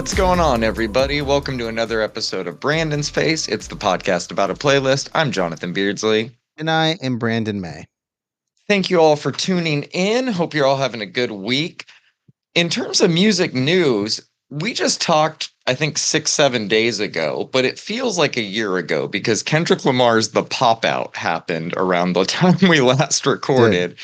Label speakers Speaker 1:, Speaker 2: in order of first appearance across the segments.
Speaker 1: What's going on, everybody? Welcome to another episode of Brandon's Face. It's the podcast about a playlist. I'm Jonathan Beardsley.
Speaker 2: And I am Brandon May.
Speaker 1: Thank you all for tuning in. Hope you're all having a good week. In terms of music news, we just talked, I think, 6, 7 days ago, but it feels like a year ago because Kendrick Lamar's The Pop Out happened around the time we last recorded.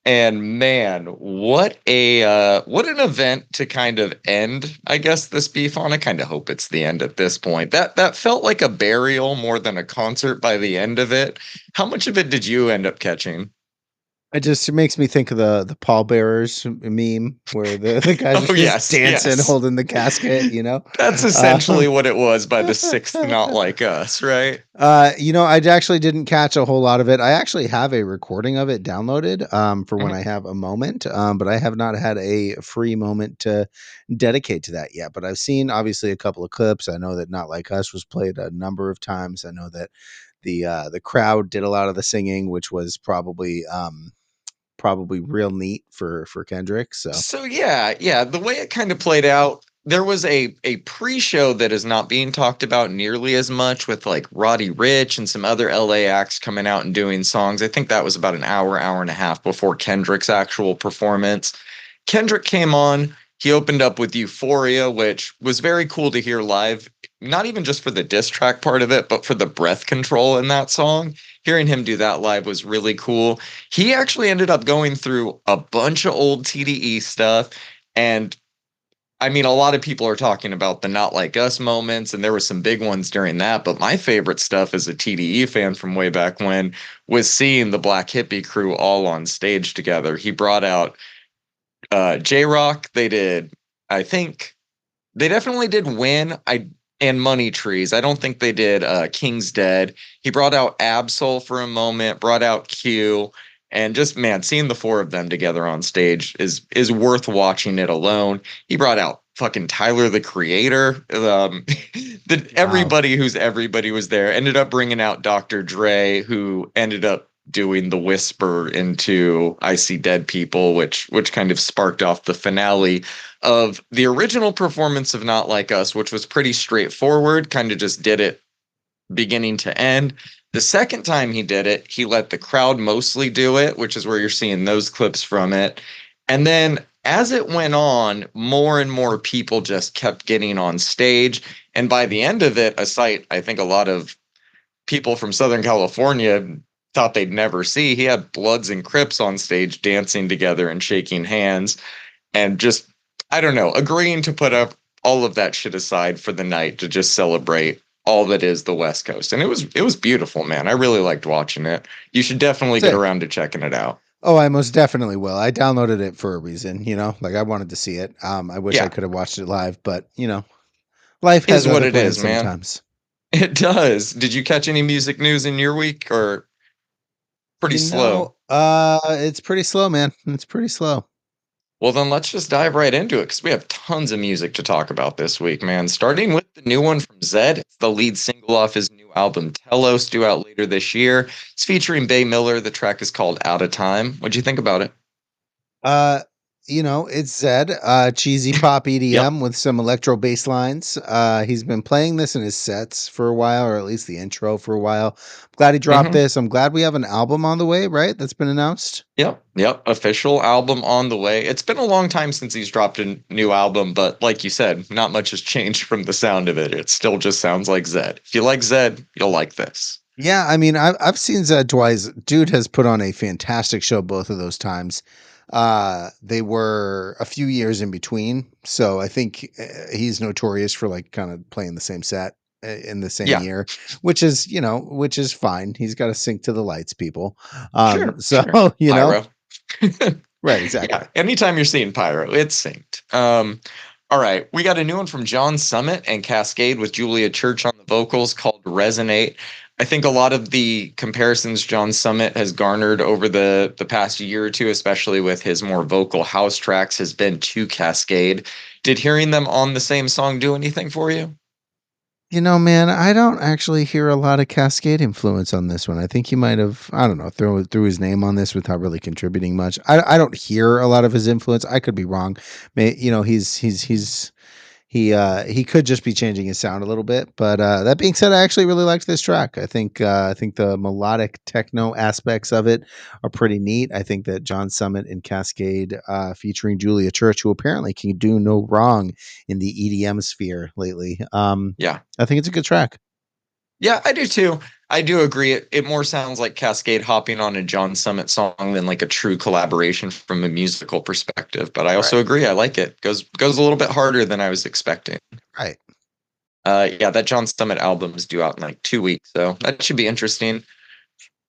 Speaker 1: And man, what an event to kind of end, I guess, this beef on. I kind of hope it's the end at this point. That felt like a burial more than a concert by the end of it. How much of it did you end up catching?
Speaker 2: It makes me think of the pallbearers meme where the guys
Speaker 1: Oh
Speaker 2: are just
Speaker 1: yes,
Speaker 2: dancing,
Speaker 1: yes.
Speaker 2: holding the casket, you know?
Speaker 1: That's essentially
Speaker 2: Um,
Speaker 1: what it was by the sixth Not Like Us, right?
Speaker 2: I actually didn't catch a whole lot of it. I actually have a recording of it downloaded for when
Speaker 1: Mhm.
Speaker 2: I have a moment, but I have not had a free moment to dedicate to that yet. But I've seen obviously a couple of clips. I know that Not Like Us was played a number of times. I know that the crowd did a lot of the singing, which was probably real neat for Kendrick. So
Speaker 1: So yeah, the way it kind of played out, there was a pre-show that is not being talked about nearly as much with like Roddy Ricch and some other LA acts coming out and doing songs. I think that was about an hour and a half before Kendrick's actual performance. Kendrick came on, he opened up with Euphoria, which was very cool to hear live, not even just for the diss track part of it, but for the breath control in that song. Hearing him do that live was really cool. He actually ended up going through a bunch of old TDE stuff. And I mean, a lot of people are talking about the Not Like Us moments, and there were some big ones during that. But my favorite stuff as a TDE fan from way back when was seeing the Black Hippie crew all on stage together. He brought out J Rock. They did, I think, they definitely did Win. And Money Trees. I don't think they did King's Dead. He brought out Absol for a moment, brought out Q, and just man, seeing the four of them together on stage is worth watching it alone. He brought out fucking Tyler the Creator.
Speaker 2: wow.
Speaker 1: Everybody who's everybody was there. Ended up bringing out Dr. Dre, who ended up doing the whisper into I See Dead People, which kind of sparked off the finale of the original performance of Not Like Us, which was pretty straightforward, kind of just did it beginning to end. The second time he did it, he let the crowd mostly do it, which is where you're seeing those clips from it. And then as it went on, more and more people just kept getting on stage. And by the end of it, a sight I think a lot of people from Southern California thought they'd never see. He had Bloods and Crips on stage dancing together and shaking hands and just I don't know, agreeing to put up all of that shit aside for the night to just celebrate all that is the West Coast. And it was beautiful, man. I really liked watching it. You should definitely get
Speaker 2: Sick.
Speaker 1: around to checking it out.
Speaker 2: Oh, I most definitely will. I downloaded it for a reason, like I wanted to see it. I wish I
Speaker 1: Yeah,
Speaker 2: could have watched it live, but life has
Speaker 1: is what
Speaker 2: other
Speaker 1: it is,
Speaker 2: plans
Speaker 1: man.
Speaker 2: sometimes.
Speaker 1: It does. Did you catch any music news in your week or pretty slow?
Speaker 2: It's pretty slow, man. It's pretty slow.
Speaker 1: Well, then let's just dive right into it because we have tons of music to talk about this week, man. Starting with the new one from Zed. It's the lead single off his new album, Telos, due out later this year. It's featuring Bay Miller. The track is called Out of Time. What'd you think about it?
Speaker 2: Uh, it's Zed, cheesy pop
Speaker 1: Yep.
Speaker 2: EDM with some electro bass lines. He's been playing this in his sets for a while, or at least the intro for a while. I'm glad he dropped
Speaker 1: Mm-hmm.
Speaker 2: this. I'm glad we have an album on the way, right? That's been announced.
Speaker 1: Yep. Yep. Official album on the way. It's been a long time since he's dropped a new album, but like you said, not much has changed from the sound of it. It still just sounds like Zed. If you like Zed, you'll like this.
Speaker 2: Yeah, I mean, I've seen Zed twice. Dude has put on a fantastic show both of those times. They were a few years in between, so I think he's notorious for like kind of playing the same set in the same
Speaker 1: Yeah.
Speaker 2: year, which is fine. He's got to sync to the lights, people.
Speaker 1: Sure.
Speaker 2: So
Speaker 1: Sure. Pyro.
Speaker 2: right, exactly.
Speaker 1: Yeah, anytime you're seeing Pyro, it's synced. All right, we got a new one from John Summit and Cascade with Julia Church on the vocals called Resonate. I think a lot of the comparisons John Summit has garnered over the past year or two, especially with his more vocal house tracks, has been to Cascade. Did hearing them on the same song do anything for you?
Speaker 2: Man, I don't actually hear a lot of Cascade influence on this one. I think he might have, I don't know, threw his name on this without really contributing much. I don't hear a lot of his influence. I could be wrong. He's he could just be changing his sound a little bit. But that being said, I actually really liked this track. I think the melodic techno aspects of it are pretty neat. I think that John Summit and Cascade featuring Julia Church, who apparently can do no wrong in the EDM sphere lately.
Speaker 1: Yeah.
Speaker 2: I think it's a good track.
Speaker 1: Yeah, I do too. I do agree. It more sounds like Cascade hopping on a John Summit song than like a true collaboration from a musical perspective. But I
Speaker 2: Right.
Speaker 1: also agree. I like it. Goes a little bit harder than I was expecting.
Speaker 2: Right.
Speaker 1: Yeah, that John Summit album is due out in like 2 weeks, so that should be interesting.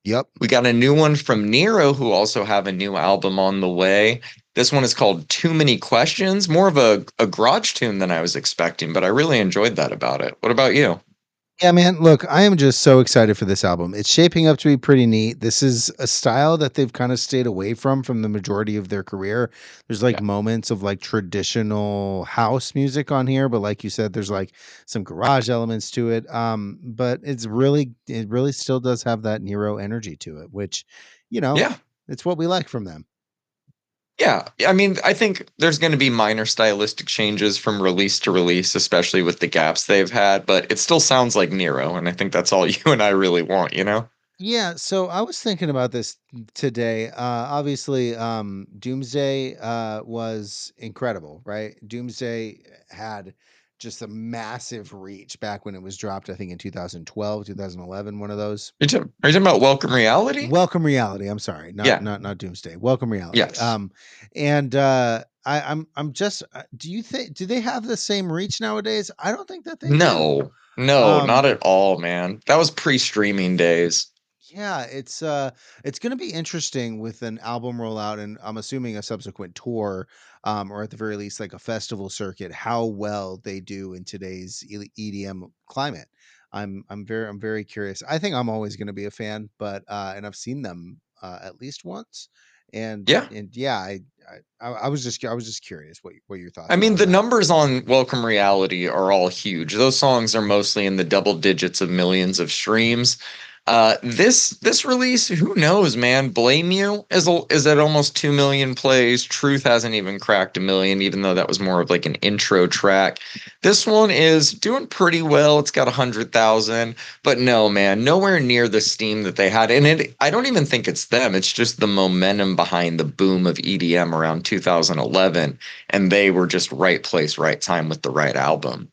Speaker 2: Yep.
Speaker 1: We got a new one from Nero, who also have a new album on the way. This one is called Too Many Questions, more of a garage tune than I was expecting, but I really enjoyed that about it. What about you?
Speaker 2: Yeah, man. Look, I am just so excited for this album. It's shaping up to be pretty neat. This is a style that they've kind of stayed away from the majority of their career. There's like
Speaker 1: Yeah.
Speaker 2: moments of like traditional house music on here, but like you said, there's like some garage elements to it. But it really still does have that Nero energy to it, which, you know,
Speaker 1: Yeah.
Speaker 2: it's what we like from them.
Speaker 1: Yeah, I mean, I think there's going to be minor stylistic changes from release to release, especially with the gaps they've had, but it still sounds like Nero, and I think that's all you and I really want, you know?
Speaker 2: Yeah, so I was thinking about this today. Obviously, Doomsday was incredible, right? Doomsday had just a massive reach back when it was dropped, I think in 2012, 2011, one of those.
Speaker 1: Are you talking about Welcome Reality?
Speaker 2: Welcome Reality. I'm sorry,
Speaker 1: Yeah.
Speaker 2: not Doomsday. Welcome Reality.
Speaker 1: Yes.
Speaker 2: And I'm just do you think do they have the same reach nowadays? I don't think that they do.
Speaker 1: No, no, not
Speaker 2: Um
Speaker 1: at all, man. That was pre-streaming days.
Speaker 2: Yeah, it's gonna be interesting with an album rollout and I'm assuming a subsequent tour, or at the very least like a festival circuit, how well they do in today's EDM climate. I'm very curious. I think I'm always gonna be a fan, but and I've seen them at least once.
Speaker 1: Yeah.
Speaker 2: And yeah, I was just curious what your
Speaker 1: I
Speaker 2: thoughts were
Speaker 1: mean,
Speaker 2: on
Speaker 1: the
Speaker 2: that.
Speaker 1: numbers on Welcome Reality are all huge. Those songs are mostly in the double digits of millions of streams. This release, who knows, man? Blame You is at almost 2 million plays. Truth hasn't even cracked a million, even though that was more of like an intro track. This one is doing pretty well. It's got 100,000, but no, man, nowhere near the steam that they had. And I don't even think it's them. It's just the momentum behind the boom of EDM around 2011, and they were just right place, right time with the right album.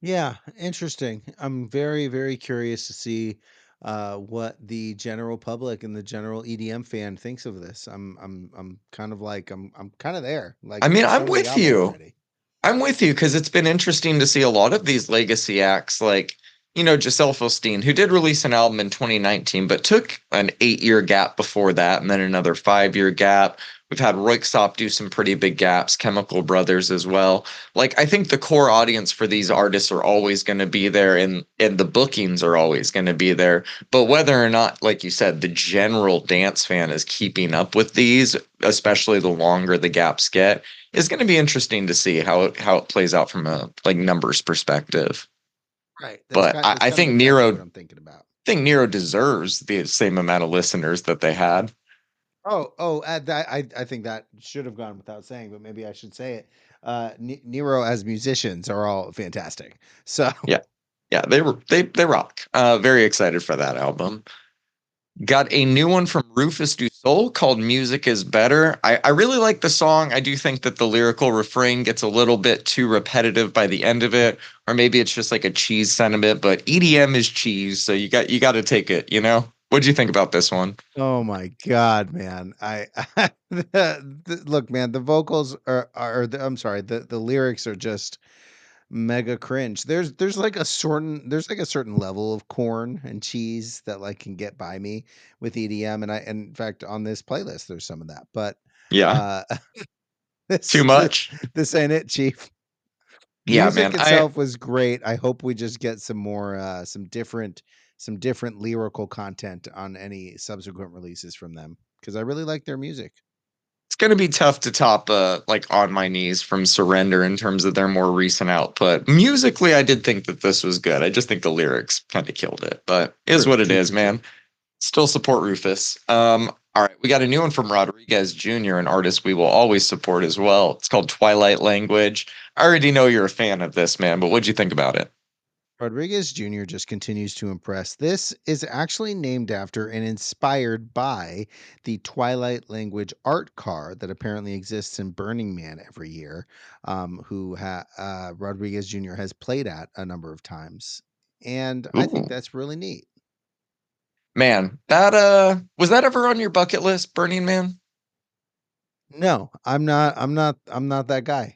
Speaker 2: Yeah, interesting. I'm very curious to see what the general public and the general EDM fan thinks of this. I'm kind of like I'm kind of there.
Speaker 1: I
Speaker 2: Like
Speaker 1: mean,
Speaker 2: show
Speaker 1: I'm
Speaker 2: me the
Speaker 1: with
Speaker 2: album
Speaker 1: you.
Speaker 2: already.
Speaker 1: I'm with you because it's been interesting to see a lot of these legacy acts like, you know, Giselle Fulstein, who did release an album in 2019, but took an 8 year gap before that and then another 5 year gap. We've had Roykstop do some pretty big gaps, Chemical Brothers as well. Like, I think the core audience for these artists are always going to be there, and the bookings are always going to be there. But whether or not, like you said, the general dance fan is keeping up with these, especially the longer the gaps get, is going to be interesting to see how it plays out from a like numbers perspective.
Speaker 2: Right.
Speaker 1: But
Speaker 2: That's
Speaker 1: I
Speaker 2: kind of
Speaker 1: think
Speaker 2: exactly
Speaker 1: Nero
Speaker 2: what I'm thinking about.
Speaker 1: deserves the same amount of listeners that they had.
Speaker 2: I think that should have gone without saying, but maybe I should say it. Nero as musicians are all fantastic. So
Speaker 1: Yeah, yeah, they rock. Very excited for that album. Got a new one from Rufus Du Sol called Music is Better. I really like the song. I do think that the lyrical refrain gets a little bit too repetitive by the end of it, or maybe it's just like a cheese sentiment, but EDM is cheese, so you got to take it, you know? What'd you think about this one?
Speaker 2: oh my god, man. Look, man, the vocals I'm sorry, the lyrics are just mega cringe. There's like a certain level of corn and cheese that like can get by me with EDM and in fact on this playlist there's some of that. But
Speaker 1: Yeah,
Speaker 2: uh
Speaker 1: too
Speaker 2: this
Speaker 1: much?
Speaker 2: this ain't it, chief.
Speaker 1: Yeah,
Speaker 2: Music
Speaker 1: man. I
Speaker 2: itself was great. I hope we just get some more some different lyrical content on any subsequent releases from them because I really like their music.
Speaker 1: It's going to be tough to top like On My Knees from Surrender in terms of their more recent output. Musically, I did think that this was good. I just think the lyrics kind of killed it, but is
Speaker 2: True,
Speaker 1: what it
Speaker 2: true,
Speaker 1: is,
Speaker 2: true, true.
Speaker 1: man. Still support Rufus. All right, we got a new one from Rodriguez Jr., an artist we will always support as well. It's called Twilight Language. I already know you're a fan of this, man, but what'd you think about it?
Speaker 2: Rodriguez Jr. just continues to impress. This is actually named after and inspired by the Twilight language art car that apparently exists in Burning Man every year, Rodriguez Jr. has played at a number of times. And I think
Speaker 1: Ooh,
Speaker 2: that's really neat.
Speaker 1: man, that was that ever on your bucket list, Burning Man?
Speaker 2: No, I'm not that guy.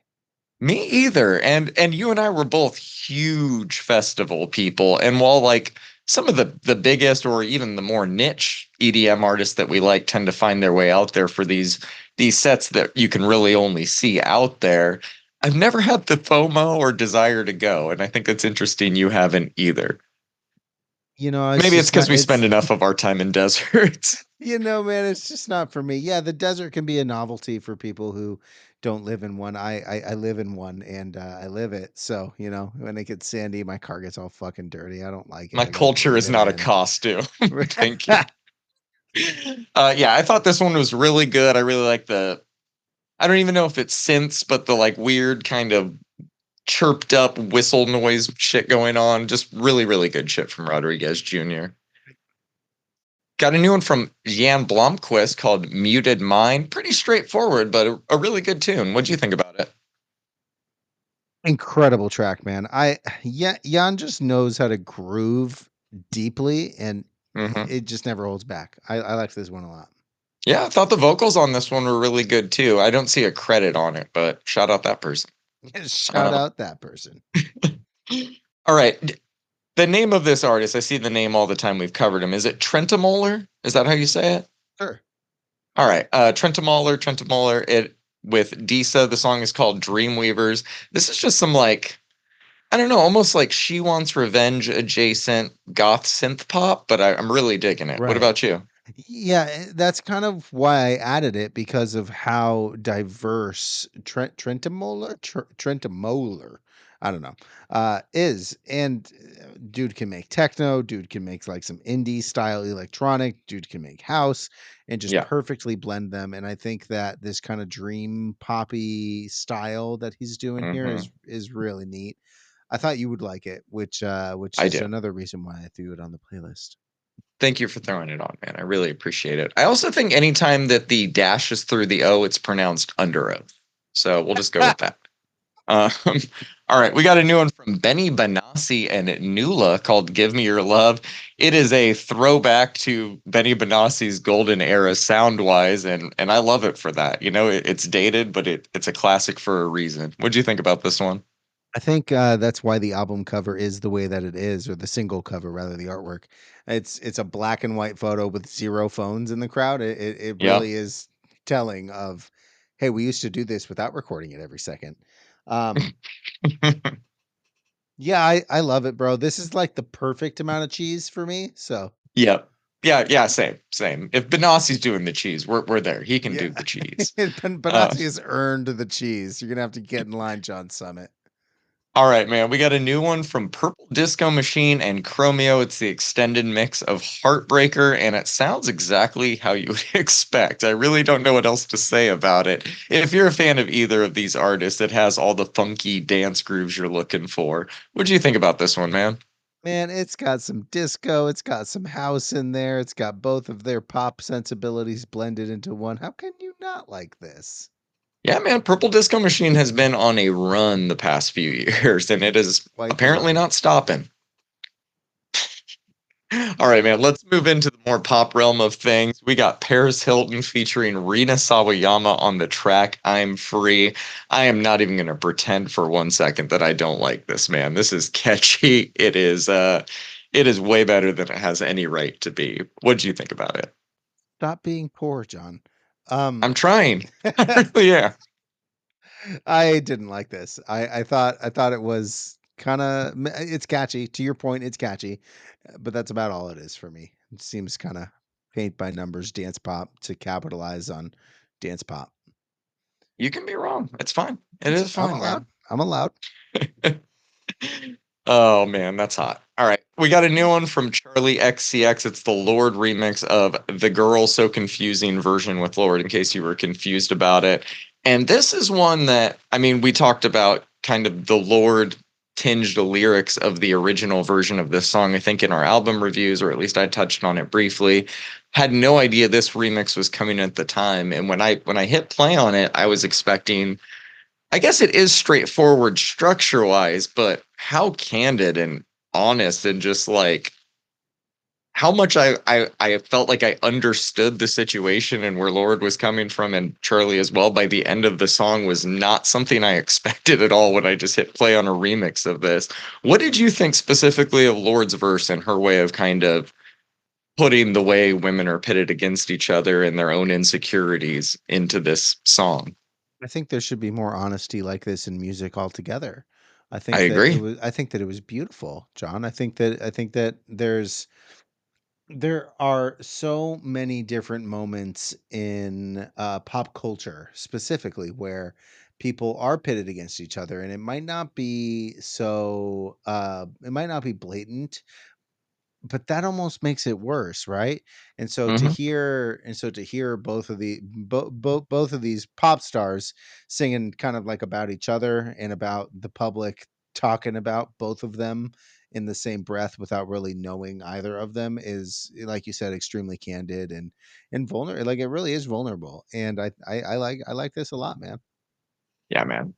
Speaker 1: Me either. And you and I were both huge festival people. And while like some of the biggest or even the more niche EDM artists that we like tend to find their way out there for these sets that you can really only see out there, I've never had the FOMO or desire to go. And I think it's interesting you haven't either.
Speaker 2: It's
Speaker 1: Maybe it's
Speaker 2: just
Speaker 1: because
Speaker 2: not
Speaker 1: we spend
Speaker 2: it's
Speaker 1: enough of our time in deserts.
Speaker 2: man, it's just not for me. Yeah, the desert can be a novelty for people who don't live in one. I live in one and I live it. So, when it gets sandy, my car gets all fucking dirty. I don't like it.
Speaker 1: My
Speaker 2: I got to
Speaker 1: culture
Speaker 2: breathe
Speaker 1: is
Speaker 2: it
Speaker 1: not a
Speaker 2: in.
Speaker 1: costume. Thank you. Yeah, I thought this one was really good. I really like I don't even know if it's synths, but the like weird kind of chirped up whistle noise shit going on. Just really, really good shit from Rodriguez Jr. Got a new one from Jan Blomqvist called Muted Mind. Pretty straightforward, but a really good tune. What'd you think about it?
Speaker 2: Incredible track, man. Yeah, Jan just knows how to groove deeply and
Speaker 1: Hmm.
Speaker 2: it just never holds back. I like this one a lot.
Speaker 1: Yeah, I thought the vocals on this one were really good too. I don't see a credit on it, but shout out that person.
Speaker 2: Shout
Speaker 1: Uh,
Speaker 2: out that person.
Speaker 1: all right. The name of this artist, I see the name all the time. We've covered him. Is it Trentemøller? Is that how you say it?
Speaker 2: Sure.
Speaker 1: All right. Trentemøller. It with Disa. The song is called Dreamweavers. This is just some like I don't know, almost like She Wants Revenge adjacent goth synth pop, but I'm really digging it. What
Speaker 2: Right.
Speaker 1: about you?
Speaker 2: Yeah, that's kind of why I added it because of how diverse Trentemøller, I don't know, is. And dude can make techno, dude can make like some indie style electronic, dude can make house and just
Speaker 1: Yeah.
Speaker 2: perfectly blend them. And I think that this kind of dream poppy style that he's doing here
Speaker 1: Hmm.
Speaker 2: is really neat. I thought you would like it, which
Speaker 1: I
Speaker 2: is
Speaker 1: do.
Speaker 2: another reason why I threw it on the playlist.
Speaker 1: Thank you for throwing it on, man. I really appreciate it. I also think anytime that the dash is through the O, it's pronounced under oath. So we'll just go with that. Um, all right, we got a new one from Benny Benassi and Nula called "Give Me Your Love." It is a throwback to Benny Benassi's golden era sound-wise, and I love it for that. You know, it's dated, but it's a classic for a reason. What'd you think about this one?
Speaker 2: I think that's why the album cover is the way that it is, or the single cover rather, the artwork. It's a black and white photo with zero phones in the crowd. It
Speaker 1: Yeah.
Speaker 2: really is telling of, hey, we used to do this without recording it every second. Um, yeah, I love it, bro. This is like the perfect amount of cheese for me. So
Speaker 1: Yep. Yeah, same. If Benassi's doing the cheese, we're there. He can
Speaker 2: yeah,
Speaker 1: do the cheese. Uh,
Speaker 2: Benassi has earned the cheese. You're gonna have to get in line, John Summit.
Speaker 1: All right, man. We got a new one from Purple Disco Machine and Chromeo. It's the extended mix of Heartbreaker, and it sounds exactly how you would expect. I really don't know what else to say about it. If you're a fan of either of these artists, it has all the funky dance grooves you're looking for. What do you think about this one, man?
Speaker 2: Man, it's got some disco, it's got some house in there, it's got both of their pop sensibilities blended into one. How can you not like this?
Speaker 1: Yeah, man. Purple Disco Machine has been on a run the past few years, and it is
Speaker 2: Quite the
Speaker 1: apparently
Speaker 2: run.
Speaker 1: not stopping. All right, man. Let's move into the more pop realm of things. We got Paris Hilton featuring Rina Sawayama on the track I'm Free. I am not even going to pretend for 1 second that I don't like this, man. This is catchy. It is way better than it has any right to be. What do you think about it?
Speaker 2: Stop being poor, John. Um
Speaker 1: I'm trying. I really am.
Speaker 2: I didn't like this. I thought it was kind of it's catchy. To your point, it's catchy, but that's about all it is for me. It seems kind of paint by numbers dance pop to capitalize on dance pop.
Speaker 1: You can be wrong. It's fine. It is
Speaker 2: I'm
Speaker 1: fine,
Speaker 2: allowed.
Speaker 1: man.
Speaker 2: I'm allowed.
Speaker 1: Oh man, that's hot. All right. We got a new one from Charlie XCX. It's the Lord remix of The Girl So Confusing version with Lord, in case you were confused about it. And this is one that, I mean, we talked about kind of the Lord tinged lyrics of the original version of this song, I think, in our album reviews, or at least I touched on it briefly. Had no idea this remix was coming at the time. And when I hit play on it, I was expecting, I guess it is straightforward structure wise, but how candid and honest and just like how much I felt like I understood the situation and where Lord was coming from, and Charlie as well by the end of the song was not something I expected at all when I just hit play on a remix of this. What did you think specifically of Lord's verse and her way of kind of putting the way women are pitted against each other and their own insecurities into this song?
Speaker 2: I think there should be more honesty like this in music altogether.
Speaker 1: I agree.
Speaker 2: I think that it was beautiful, John. I think that there are so many different moments in pop culture specifically where people are pitted against each other, and it might not be so it might not be blatant, but that almost makes it worse, right?
Speaker 1: Hmm.
Speaker 2: And so to hear both of these pop stars singing kind of like about each other and about the public talking about both of them in the same breath without really knowing either of them is, like you said, extremely candid and vulnerable. Like, it really is vulnerable, and I like this a lot, man.
Speaker 1: Yeah, man.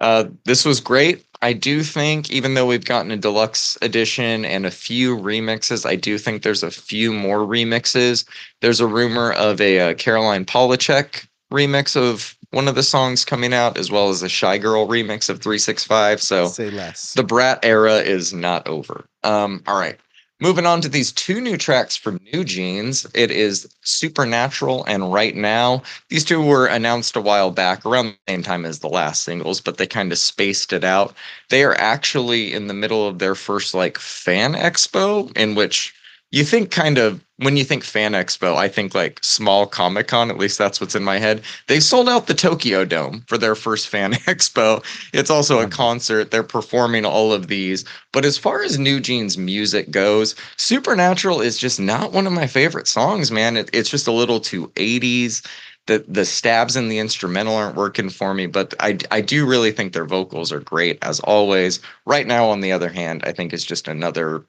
Speaker 1: This was great. I do think, even though we've gotten a deluxe edition and a few remixes, I do think there's a few more remixes. There's a rumor of a Caroline Polachek remix of one of the songs coming out, as well as a Shy Girl remix of 365. So
Speaker 2: Say less.
Speaker 1: the Brat era is not over. All right. Moving on to these two new tracks from New Jeans. It is Supernatural and Right Now. These two were announced a while back, around the same time as the last singles, but they kind of spaced it out. They are actually in the middle of their first like fan expo, in which you think kind of when you think fan expo, I think like small Comic Con, at least that's what's in my head. They sold out the Tokyo Dome for their first fan expo. It's also a
Speaker 2: Incredible.
Speaker 1: concert. They're performing all of these. But as far as New Jeans music goes, Supernatural is just not one of my favorite songs, man. It's just a little too 80s. The stabs in the instrumental aren't working for me, but I do really think their vocals are great as always. Right Now, on the other hand, I think is just another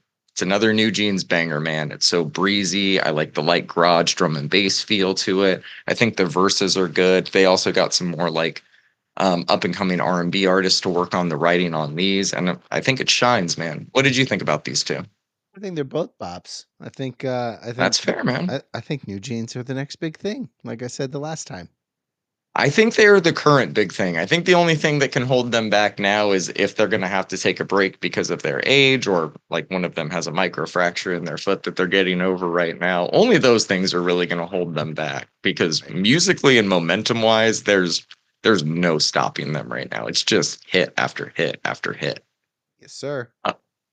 Speaker 1: New Jeans banger, man. It's so breezy. I like the light garage drum and bass feel to it. I think the verses are good. They also got some more like up and coming R&B artists to work on the writing on these, and I think it shines, man. What did you think about these two?
Speaker 2: I think they're both bops.
Speaker 1: That's fair, man.
Speaker 2: I think New Jeans are the next big thing, like I said the last time.
Speaker 1: I think they're the current big thing. I think the only thing that can hold them back now is if they're going to have to take a break because of their age, or like one of them has a microfracture in their foot that they're getting over right now. Only those things are really going to hold them back because
Speaker 2: Right.
Speaker 1: musically and momentum wise, there's no stopping them right now. It's just hit after hit after hit.
Speaker 2: Yes, sir.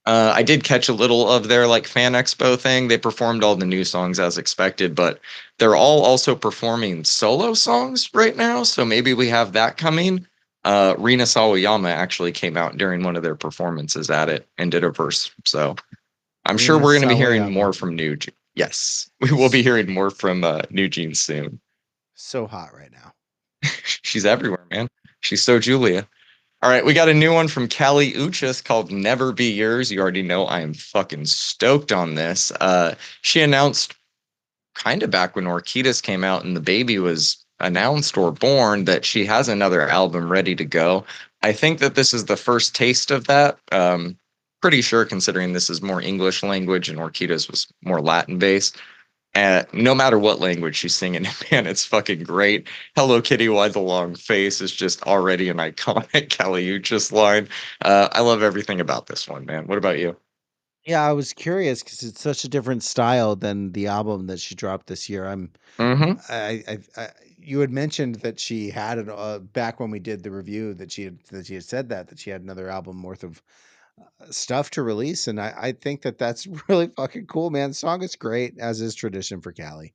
Speaker 1: Uh, I did catch a little of their like fan expo thing. They performed all the new songs as expected, but they're all also performing solo songs right now. So maybe we have that coming. Rina Sawayama actually came out during one of their performances at it and did a verse. So I'm sure
Speaker 2: Rina
Speaker 1: we're going to be hearing
Speaker 2: Sawayama.
Speaker 1: more from Yes, we will be
Speaker 2: S-
Speaker 1: hearing more from New Jeans soon.
Speaker 2: So hot right now.
Speaker 1: She's everywhere, man. She's so Julia. All right, we got a new one from Callie Uchis called Never Be Yours. You already know I am fucking stoked on this. She announced kind of back when Orchidas came out and the baby was announced or born that she has another album ready to go. I think that this is the first taste of that. Pretty sure considering this is more English language and Orchidas was more Latin based. No matter what language she's singing, man, it's fucking great. Hello Kitty, why the long face is just already an iconic Caliuchis line. I love everything about this one, man. What about you?
Speaker 2: Yeah, I was curious because it's such a different style than the album that she dropped this year.
Speaker 1: Hmm.
Speaker 2: You had mentioned that she had it back when we did the review that she had said that she had another album worth of stuff to release, and I think that that's really fucking cool, man. The song is great, as is tradition for Cali.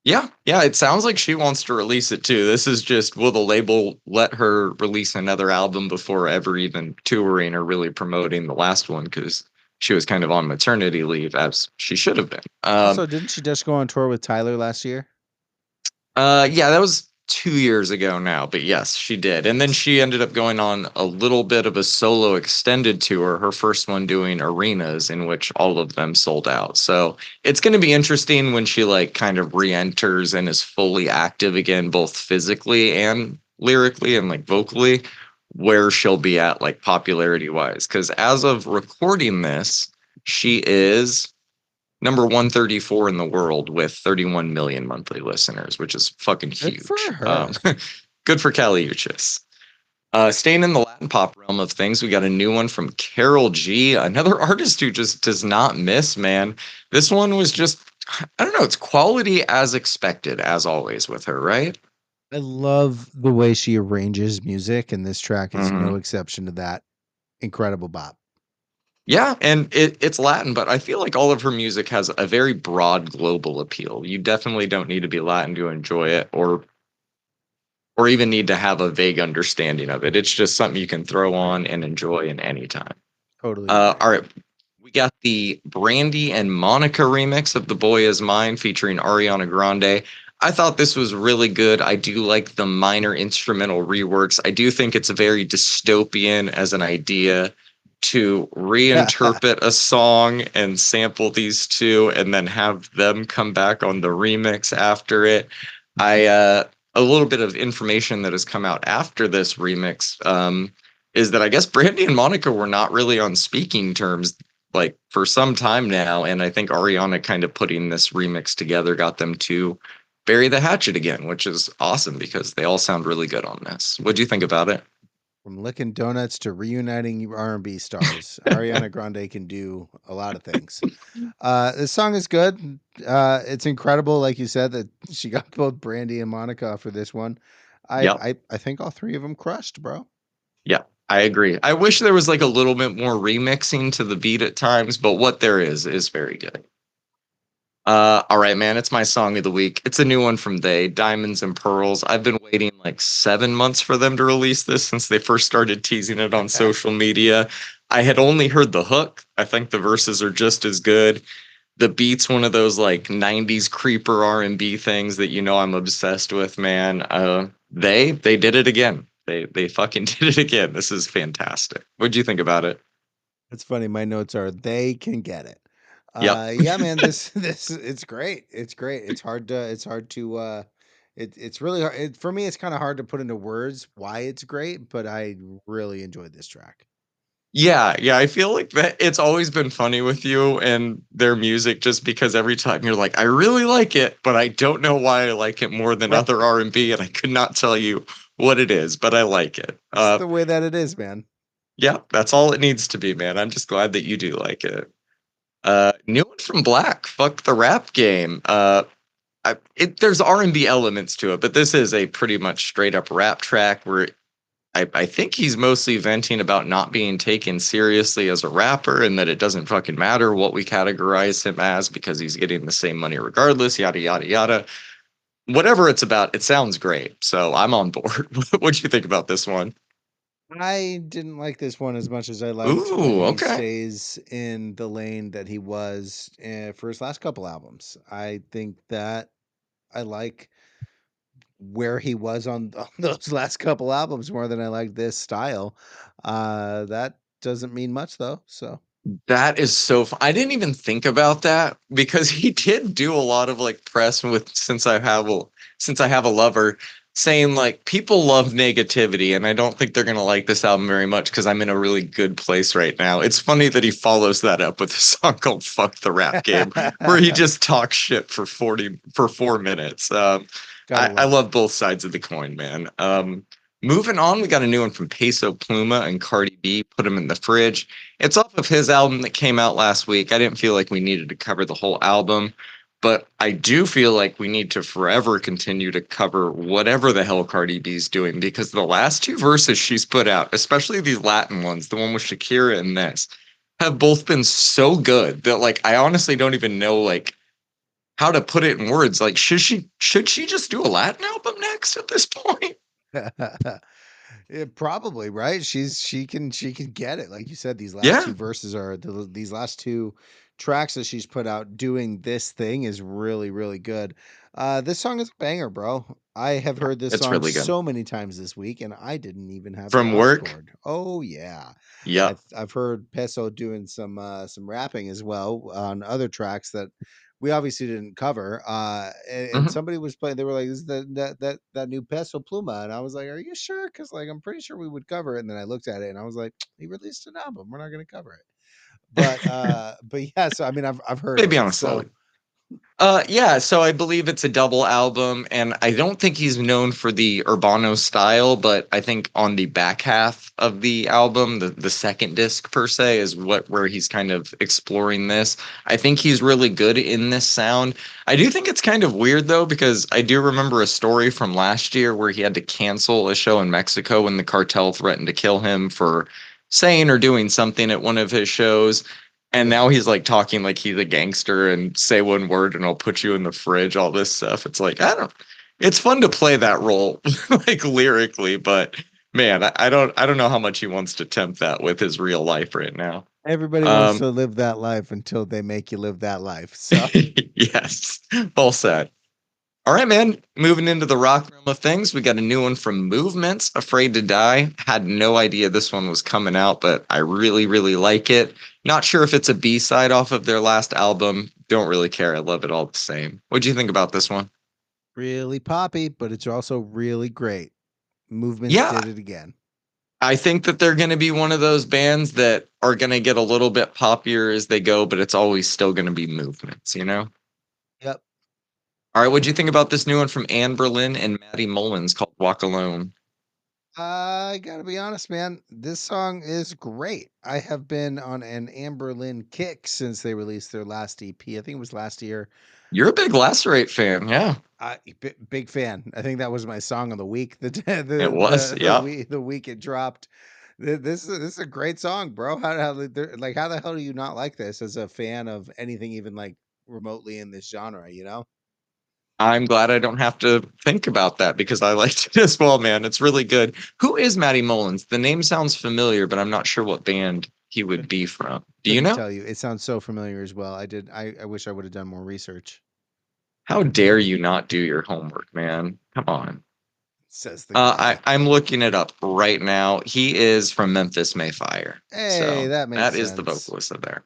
Speaker 1: Yeah, yeah, it sounds like she wants to release it too. This is just, will the label let her release another album before ever even touring or really promoting the last one? Because she was kind of on maternity leave, as she should have been.
Speaker 2: Also, didn't she just go on tour with Tyler last year?
Speaker 1: Yeah, that was 2 years ago now, but yes, she did. And then she ended up going on a little bit of a solo extended tour, her first one doing arenas, in which all of them sold out. So it's going to be interesting when she like kind of re-enters and is fully active again, both physically and lyrically and like vocally, where she'll be at like popularity wise. Because as of recording this, she is number 134 in the world with 31 million monthly listeners, which is fucking
Speaker 2: Good for
Speaker 1: huge.
Speaker 2: her.
Speaker 1: Good for Kali Uchis. Staying in the Latin pop realm of things, we got a new one from Carol G, another artist who just does not miss, man. This one was just, I don't know, it's quality as expected, as always with her, right?
Speaker 2: I love the way she arranges music, and this track is no
Speaker 1: Hmm.
Speaker 2: exception to that. Incredible bop.
Speaker 1: Yeah, and it's Latin, but I feel like all of her music has a very broad global appeal. You definitely don't need to be Latin to enjoy it, or even need to have a vague understanding of it. It's just something you can throw on and enjoy in any time.
Speaker 2: Totally agree.
Speaker 1: All right. We got the Brandy and Monica remix of The Boy Is Mine featuring Ariana Grande. I thought this was really good. I do like the minor instrumental reworks. I do think it's very dystopian as an idea to reinterpret a song and sample these two and then have them come back on the remix after it. I A little bit of information that has come out after this remix is that I guess Brandy and Monica were not really on speaking terms like for some time now, and I think Ariana kind of putting this remix together got them to bury the hatchet again, which is awesome because they all sound really good on this. What do you think about it?
Speaker 2: From licking donuts to reuniting R&B stars, Ariana Grande can do a lot of things. This song is good. It's incredible, like you said, that she got both Brandy and Monica for this one.
Speaker 1: Yep.
Speaker 2: I think all three of them crushed, bro.
Speaker 1: Yeah, I agree. I wish there was like a little bit more remixing to the beat at times, but what there is very good. All right, man, it's my song of the week. It's a new one from They, Diamonds and Pearls. I've been waiting like 7 months for them to release this since they first started teasing it on social media. I had only heard the hook. I think the verses are just as good. The beat's one of those like 90s creeper R&B things that you know I'm obsessed with, man. They did it again. They fucking did it again. This is fantastic. What'd you think about it?
Speaker 2: It's funny. My notes are they can get it.
Speaker 1: Yep.
Speaker 2: Yeah, man. This it's great. It's great. It's hard to it's really hard. For me, it's kind of hard to put into words why it's great, but I really enjoyed this track.
Speaker 1: Yeah, yeah, I feel like that it's always been funny with you and their music just because every time you're like, I really like it, but I don't know why I like it more than
Speaker 2: Right.
Speaker 1: other R&B, and I could not tell you what it is, but I like it.
Speaker 2: It's the way that it is, man.
Speaker 1: Yeah, that's all it needs to be, man. I'm just glad that you do like it. New one from Black, Fuck the Rap Game. There's R&B elements to it, but this is a pretty much straight up rap track where I think he's mostly venting about not being taken seriously as a rapper and that it doesn't fucking matter what we categorize him as because he's getting the same money regardless, yada, yada, yada. Whatever it's about, it sounds great. So I'm on board. What do you think about this one?
Speaker 2: I didn't like this one as much as I liked when
Speaker 1: Ooh,
Speaker 2: he
Speaker 1: okay.
Speaker 2: stays in the lane that he was for his last couple albums. I think that I like where he was on those last couple albums more than I like this style. That doesn't mean much though. So
Speaker 1: That is so I didn't even think about that because he did do a lot of like press with since I have a lover saying like people love negativity and I don't think they're gonna like this album very much because I'm in a really good place right now. It's funny that he follows that up with a song called Fuck the Rap Game where he just talks shit for 4 minutes.
Speaker 2: gotta
Speaker 1: I
Speaker 2: love it.
Speaker 1: love both sides of the coin, man. Moving on, we got a new one from Peso Pluma and Cardi B, Put Him in the Fridge. It's off of his album that came out last week. I didn't feel like we needed to cover the whole album, but I do feel like we need to forever continue to cover whatever the hell Cardi B's doing because the last two verses she's put out, especially these Latin ones, the one with Shakira and this, have both been so good that like I honestly don't even know like how to put it in words. Like, should she just do a Latin album next at this point?
Speaker 2: Yeah, probably, right? She can get it. Like you said, these last
Speaker 1: Yeah,
Speaker 2: two verses are these last two tracks that she's put out doing this thing is really, really good. This song is a banger, bro. I have heard this
Speaker 1: it's
Speaker 2: song
Speaker 1: really good.
Speaker 2: so many times this week, and I didn't even have the
Speaker 1: From
Speaker 2: aux
Speaker 1: work.
Speaker 2: cord. Oh yeah.
Speaker 1: Yep.
Speaker 2: I've heard Peso doing some rapping as well on other tracks that we obviously didn't cover. And
Speaker 1: Mhm.
Speaker 2: somebody was playing. They were like, "This is that new Peso Pluma," and I was like, "Are you sure?" Because like I'm pretty sure we would cover it. And then I looked at it and I was like, "He released an album. We're not going to cover it." But yeah. So I mean, I've heard
Speaker 1: Maybe
Speaker 2: it.
Speaker 1: on a
Speaker 2: So
Speaker 1: slowly. Yeah, so I believe it's a double album, and I don't think he's known for the Urbano style, but I think on the back half of the album, the second disc per se, is where he's kind of exploring this. I think he's really good in this sound. I do think it's kind of weird though, because I do remember a story from last year where he had to cancel a show in Mexico when the cartel threatened to kill him for saying or doing something at one of his shows. And
Speaker 2: yeah.
Speaker 1: now he's like talking like he's a gangster and say one word and I'll put you in the fridge, all this stuff. It's like, I don't, it's fun to play that role like lyrically, but man, I don't know how much he wants to tempt that with his real life right now.
Speaker 2: Everybody wants
Speaker 1: Um,
Speaker 2: to live that life until they make you live that life. So
Speaker 1: yes, all said. All right, man. Moving into the rock realm of things, we got a new one from Movements, Afraid to Die. Had no idea this one was coming out, but I really, really like it. Not sure if it's a B side off of their last album. Don't really care. I love it all the same. What'd you think about this one?
Speaker 2: really poppy, but it's also really great. Movements
Speaker 1: Yeah,
Speaker 2: did it again.
Speaker 1: I think that they're going to be one of those bands that are going to get a little bit poppier as they go, but it's always still going to be Movements, you know?
Speaker 2: Yep.
Speaker 1: All right, what'd you think about this new one from Anne Berlin and Maddie Mullins called Walk Alone?
Speaker 2: I gotta be honest, man. This song is great. I have been on an Amberlin kick since they released their last EP. I think it was last year.
Speaker 1: You're a big Lacerate fan, yeah.
Speaker 2: Big fan. I think that was my song of the week.
Speaker 1: It was, yeah.
Speaker 2: The week it dropped. This is a great song, bro. Like how the hell do you not like this as a fan of anything even like remotely in this genre? You know.
Speaker 1: I'm glad I don't have to think about that because I liked it as well, man. It's really good. Who is Matty Mullins? The name sounds familiar, but I'm not sure what band he would be from. Do you
Speaker 2: Couldn't
Speaker 1: know?
Speaker 2: tell you. It sounds so familiar as well. I wish I would have done more research.
Speaker 1: How dare you not do your homework, man? Come on.
Speaker 2: Says the guy.
Speaker 1: I'm looking it up right now. He is from Memphis Mayfire.
Speaker 2: Hey,
Speaker 1: So
Speaker 2: that makes
Speaker 1: that is the
Speaker 2: sense.
Speaker 1: vocalist of there.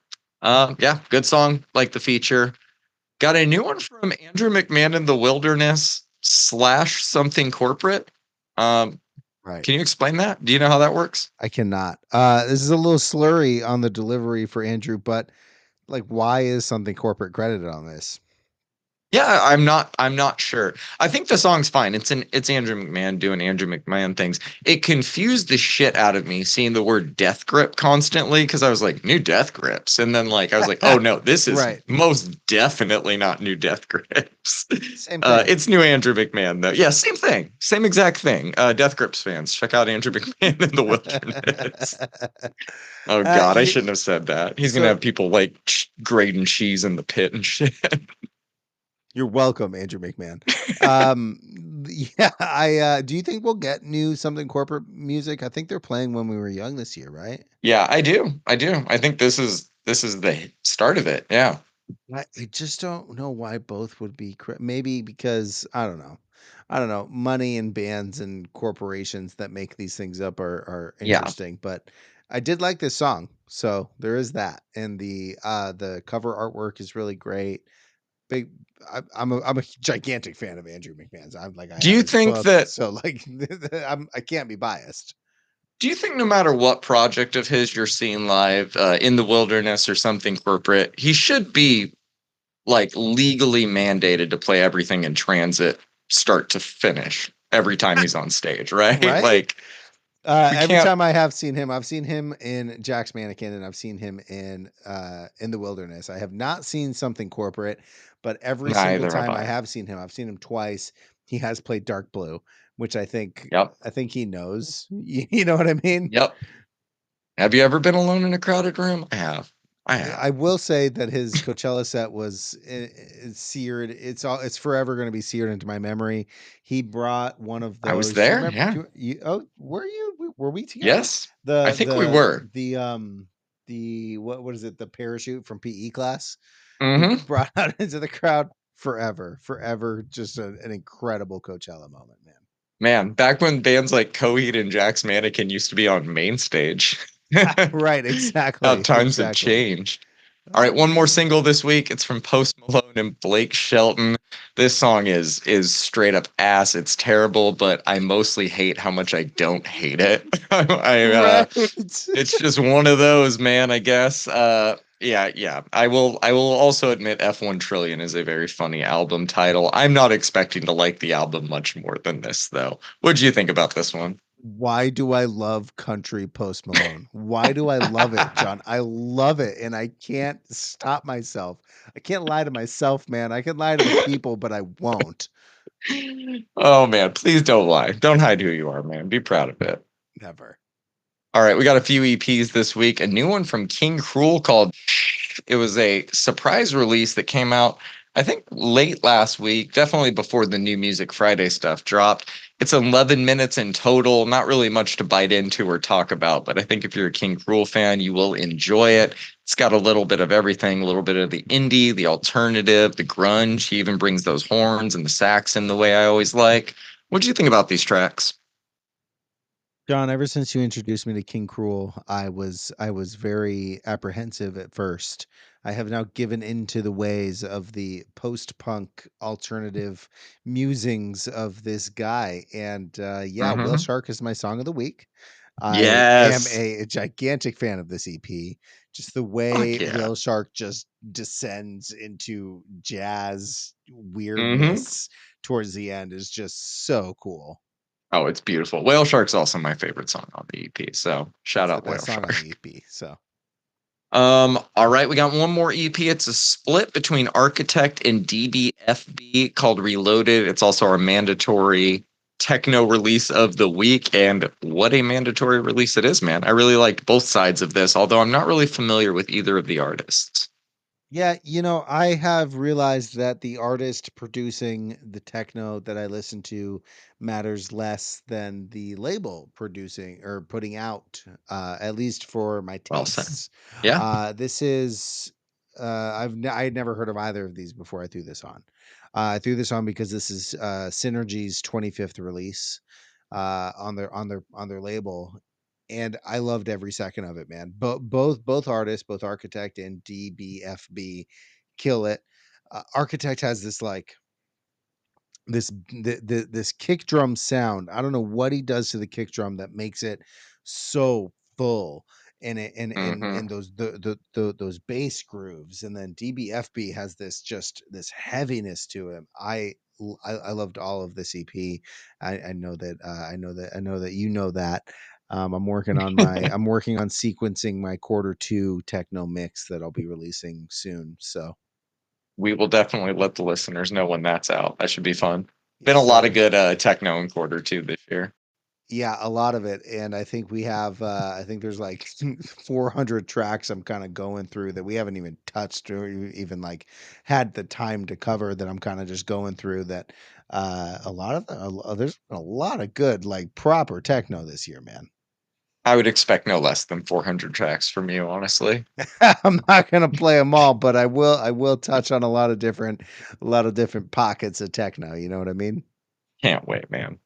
Speaker 1: Yeah, good song. Like the feature. Got a new one from Andrew McMahon in the Wilderness slash something corporate. Um,
Speaker 2: Right.
Speaker 1: can you explain that? Do you know how that works?
Speaker 2: I cannot. This is a little slurry on the delivery for Andrew, but like, why is something corporate credited on this?
Speaker 1: Yeah, I'm not sure. I think the song's fine. It's Andrew McMahon doing Andrew McMahon things. It confused the shit out of me seeing the word death grip constantly because I was like, new death grips. And then like I was like, oh no, this is
Speaker 2: Right.
Speaker 1: most definitely not new death grips.
Speaker 2: Same thing.
Speaker 1: It's new Andrew McMahon though. Yeah, same thing. Same exact thing. Death grips fans, check out Andrew McMahon in the wilderness. Oh God, I
Speaker 2: You,
Speaker 1: shouldn't have said that. He's gonna
Speaker 2: so
Speaker 1: have people like grating cheese in the pit and shit.
Speaker 2: you're welcome, Andrew McMahon. Yeah, I do you think we'll get new something corporate music? I think they're playing When We Were Young this year, right?
Speaker 1: Yeah, I do. I do. I think this is the start of it. Yeah.
Speaker 2: I just don't know why both would be maybe because I don't know. I don't know. Money and bands and corporations that make these things up are
Speaker 1: Yeah.
Speaker 2: interesting, but I did like this song. So there is that. And the cover artwork is really great. Big I'm a gigantic fan of Andrew McMahon's. I'm like I
Speaker 1: Do
Speaker 2: have
Speaker 1: you
Speaker 2: his
Speaker 1: think
Speaker 2: book,
Speaker 1: that
Speaker 2: so like I can't be biased.
Speaker 1: do you think no matter what project of his you're seeing live in the wilderness or something corporate, he should be like legally mandated to play everything in transit start to finish every time he's on stage, right?
Speaker 2: Right?
Speaker 1: Like we
Speaker 2: Every
Speaker 1: can't
Speaker 2: time I have seen him, I've seen him in Jack's Mannequin and I've seen him in the wilderness. I have not seen something corporate, but every single
Speaker 1: neither have
Speaker 2: time I
Speaker 1: I.
Speaker 2: have seen him, I've seen him twice. He has played Dark Blue, which
Speaker 1: Yep.
Speaker 2: I think he knows. You know what I mean?
Speaker 1: Yep. Have you ever been alone in a crowded room? I have. I
Speaker 2: I
Speaker 1: have.
Speaker 2: will say that his Coachella set was seared. It's forever going to be seared into my memory. He brought one of
Speaker 1: I was
Speaker 2: those. Do you
Speaker 1: there.
Speaker 2: remember?
Speaker 1: Yeah.
Speaker 2: Oh, were you? Were we together?
Speaker 1: Yes. I
Speaker 2: The
Speaker 1: think we
Speaker 2: the
Speaker 1: were.
Speaker 2: the what is it? The parachute from PE class. He
Speaker 1: Hmm.
Speaker 2: brought out into the crowd forever. Just an incredible Coachella moment, man.
Speaker 1: Man, back when bands like Coheed and Jack's Mannequin used to be on main stage.
Speaker 2: Right,
Speaker 1: How
Speaker 2: exactly,
Speaker 1: times have
Speaker 2: exactly.
Speaker 1: changed. All right, one more
Speaker 2: Man.
Speaker 1: single this week. It's from Post Malone and Blake Shelton. This song is straight up ass. It's terrible, but I mostly hate how much I don't hate it.
Speaker 2: Right.
Speaker 1: It's just one of those, man, I guess. Yeah. I will also admit F1 Trillion is a very funny album title. I'm not expecting to like the album much more than this though. What do you think about this one?
Speaker 2: Why do I love country Post Malone? Why do I love it, John? I love it, and I can't stop myself. I can't lie to myself, man. I can lie to the people, but I won't.
Speaker 1: Oh man, please don't lie. Don't hide who you are, man. Be proud of it.
Speaker 2: Never.
Speaker 1: All right, we got a few EPs this week. A new one from King Cruel called Shh. It was a surprise release that came out, I think, late last week, definitely before the new Music Friday stuff dropped. It's 11 minutes in total, not really much to bite into or talk about, but I think if you're a King Cruel fan, you will enjoy it. It's got a little bit of everything, a little bit of the indie, the alternative, the grunge. He even brings those horns and the sax in the way I always like. What do you think about these tracks?
Speaker 2: John, ever since you introduced me to King Cruel, I was very apprehensive at first. I have now given into the ways of the post-punk alternative musings of this guy. And yeah, Whale
Speaker 1: Hmm.
Speaker 2: Shark is my song of the week. I am
Speaker 1: Yes.
Speaker 2: a gigantic fan of this EP. Just the
Speaker 1: Fuck
Speaker 2: way
Speaker 1: yeah.
Speaker 2: Whale Shark just descends into jazz
Speaker 1: Hmm.
Speaker 2: weirdness towards the end is just so cool.
Speaker 1: Oh, it's beautiful. Whale Shark's also my favorite song on the EP. So shout
Speaker 2: It's the
Speaker 1: out
Speaker 2: best
Speaker 1: Whale
Speaker 2: song on
Speaker 1: Shark.
Speaker 2: the EP. So
Speaker 1: All right, we got one more EP. It's a split between Architect and DBFB called Reloaded. It's also our mandatory techno release of the week. And what a mandatory release it is, man. I really liked both sides of this, although I'm not really familiar with either of the artists.
Speaker 2: yeah, I have realized that the artist producing the techno that I listen to matters less than the label producing or putting out, at least for my
Speaker 1: Well said.
Speaker 2: tastes.
Speaker 1: Yeah.
Speaker 2: This is I had never heard of either of these before I threw this on. I threw this on because this is Synergy's 25th release on their label, and I loved every second of it, man. Both artists, both Architect and DBFB, kill it. Architect has this like this kick drum sound. I don't know what he does to the kick drum that makes it so full, and it
Speaker 1: Hmm.
Speaker 2: and those bass grooves, and then DBFB has this heaviness to him. I loved all of this EP. I know that I know that you know that. I'm working on sequencing my quarter two techno mix that I'll be releasing soon. So
Speaker 1: We will definitely let the listeners know when that's out. That should be fun. Been
Speaker 2: yes,
Speaker 1: a lot of
Speaker 2: sir.
Speaker 1: good techno in quarter two this year.
Speaker 2: Yeah, a lot of it, and I think we have, I think there's like 400 tracks I'm kinda going through that we haven't even touched or even, like, had the time to cover that I'm kinda just going through that, a lot of the a lo there's been a lot of good, like, proper techno this year, man.
Speaker 1: I would expect no less than 400 tracks from you, honestly.
Speaker 2: I'm not gonna play them all, but I will touch on a lot of different pockets of techno, you know what I mean?
Speaker 1: Can't wait, man.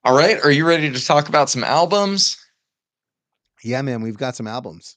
Speaker 1: All right, are you ready to talk about some albums?
Speaker 2: Yeah, man, we've got some albums.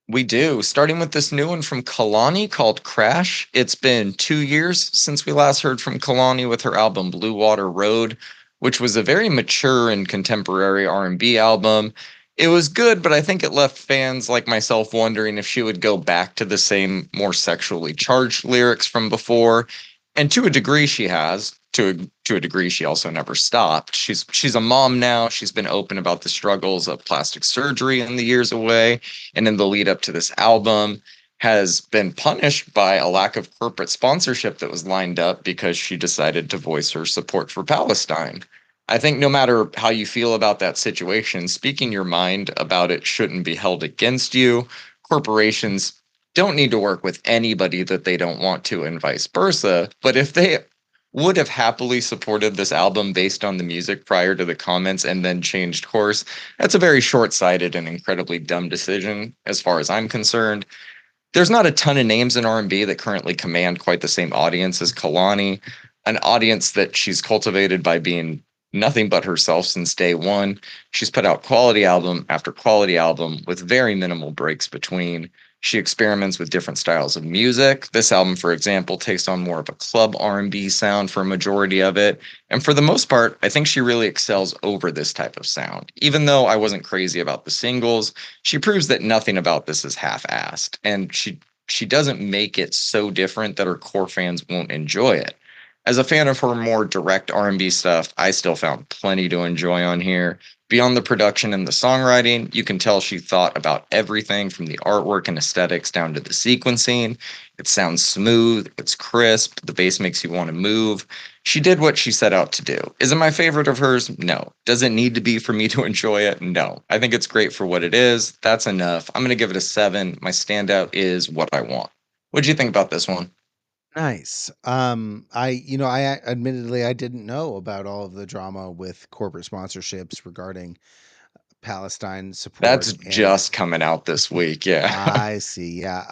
Speaker 1: We do. Starting with this new one from Kehlani called Crash. It's been 2 years since we last heard from Kehlani with her album Blue Water Road, which was a very mature and contemporary R&B album. It was good, but I think it left fans like myself wondering if she would go back to the same more sexually charged lyrics from before. And to a degree she has. To a degree she also never stopped. She's a mom now. She's been open about the struggles of plastic surgery in the years away and in the lead up to this album has been punished by a lack of corporate sponsorship that was lined up because she decided to voice her support for Palestine. I think no matter how you feel about that situation, speaking your mind about it shouldn't be held against you. Corporations don't need to work with anybody that they don't want to, and vice versa. But if they would have happily supported this album based on the music prior to the comments and then changed course, that's a very short sighted and incredibly dumb decision, as far as I'm concerned. There's not a ton of names in R&B that currently command quite the same audience as Kehlani, an audience that she's cultivated by being nothing but herself since day one. She's put out quality album after quality album with very minimal breaks between. She experiments with different styles of music. This album, for example, takes on more of a club R&B sound for a majority of it. And for the most part, I think she really excels over this type of sound. Even though I wasn't crazy about the singles, she proves that nothing about this is half-assed, and she doesn't make it so different that her core fans won't enjoy it. As a fan of her more direct R&B stuff, I still found plenty to enjoy on here. Beyond the production and the songwriting, you can tell she thought about everything from the artwork and aesthetics down to the sequencing. It sounds smooth, it's crisp, the bass makes you want to move. She did what she set out to do. Is it my favorite of hers? No. Does it need to be for me to enjoy it? No. I think it's great for what it is. That's enough. I'm going to give it a 7. My standout is What I Want. What do you think about this one?
Speaker 2: Nice. Admittedly I didn't know about all of the drama with corporate sponsorships regarding Palestine support,
Speaker 1: That's
Speaker 2: and
Speaker 1: just coming out this week. Yeah.
Speaker 2: I see. Yeah.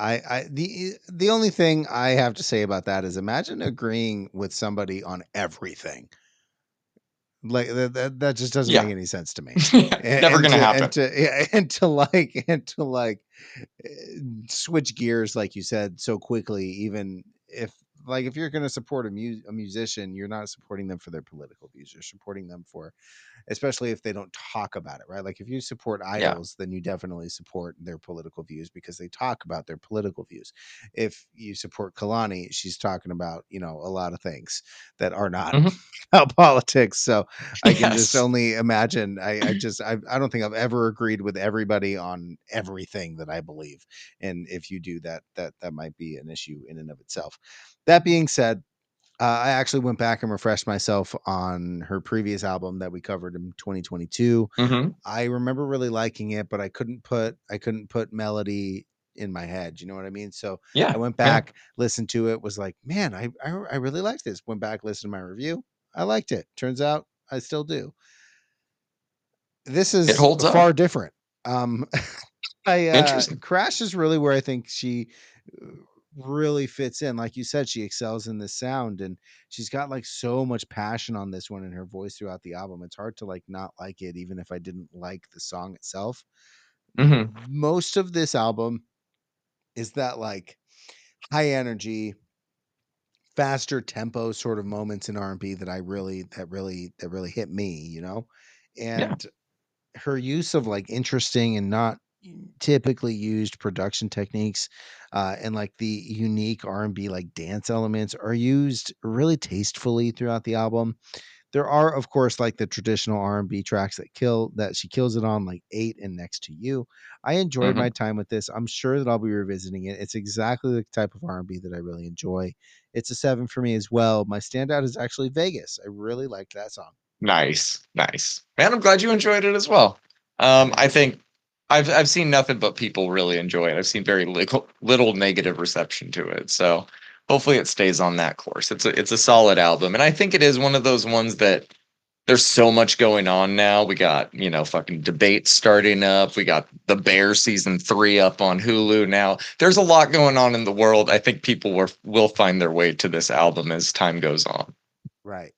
Speaker 2: The only thing I have to say about that is imagine agreeing with somebody on everything. Like that just doesn't make
Speaker 1: Yeah.
Speaker 2: any sense to me.
Speaker 1: Never
Speaker 2: And
Speaker 1: going to
Speaker 2: to and
Speaker 1: happen.
Speaker 2: to yeah, and to uh, switch gears like you said so quickly, even if like if you're going to support a musician, you're not supporting them for their political views. You're supporting them for, especially if they don't talk about it, right? Like if you support
Speaker 1: Yeah.
Speaker 2: idols, then you definitely support their political views because they talk about their political views. If you support Kalani, she's talking about, a lot of things that are not
Speaker 1: Hmm.
Speaker 2: about politics. So I can just
Speaker 1: Yes.
Speaker 2: only imagine. I don't think I've ever agreed with everybody on everything that I believe. And if you do that, that might be an issue in and of itself. That being said, I actually went back and refreshed myself on her previous album that we covered in 2022.
Speaker 1: Hmm.
Speaker 2: I remember really liking it, but I couldn't put melody in my head. You know what I mean? So I
Speaker 1: Yeah.
Speaker 2: went
Speaker 1: Yeah.
Speaker 2: back, listened to it, was like, man, I really like this. Went back, listened to my review. I liked it. Turns out I still do. This
Speaker 1: It
Speaker 2: is
Speaker 1: holds up.
Speaker 2: far different. Um, I
Speaker 1: Interesting.
Speaker 2: Crash is really where I think she uh, really fits in. Like you said, she excels in the sound, and she's got like so much passion on this one in her voice throughout the album. It's hard to like not like it, even if I didn't like the song itself.
Speaker 1: Hmm.
Speaker 2: Most of this album is that like high energy, faster tempo sort of moments in R&B that that really hit me,
Speaker 1: Yeah.
Speaker 2: and her use of like interesting and not typically used production techniques, and like the unique R&B like dance elements are used really tastefully throughout the album. There are of course like the traditional R&B tracks that she kills it on, like 8 and Next to You. I enjoyed
Speaker 1: Hmm.
Speaker 2: my time with this. I'm sure that I'll be revisiting it. It's exactly the type of R&B that I really enjoy. It's a 7 for me as well. My standout is actually Vegas. I really liked that song.
Speaker 1: Nice. Nice. Man, I'm glad you enjoyed it as well. I think I've seen nothing but people really enjoy it. I've seen very little negative reception to it. So hopefully it stays on that course. It's a solid album. And I think it is one of those ones that there's so much going on now. We got, fucking debates starting up. We got The Bear season 3 up on Hulu now. There's a lot going on in the world. I think people will find their way to this album as time goes on.
Speaker 2: Right.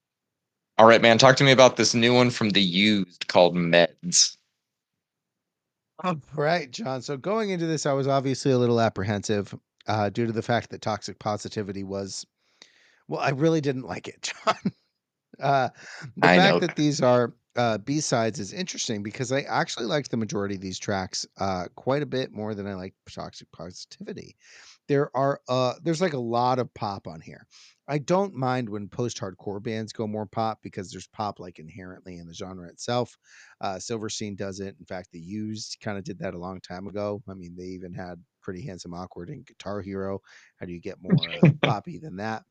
Speaker 1: All right, man. Talk to me about this new one from The Used called MEDZ.
Speaker 2: Right, John. So going into this, I was obviously a little apprehensive due to the fact that toxic positivity was, well, I really didn't like it, John. Uh, the
Speaker 1: I
Speaker 2: fact
Speaker 1: know
Speaker 2: that
Speaker 1: that.
Speaker 2: these are B-sides is interesting because I actually liked the majority of these tracks quite a bit more than I like toxic positivity. There's like a lot of pop on here. I don't mind when post-hardcore bands go more pop because there's pop like inherently in the genre itself. Silverstein does it. In fact, The Used kind of did that a long time ago. I mean, they even had Pretty Handsome Awkward and Guitar Hero. How do you get more poppy than that?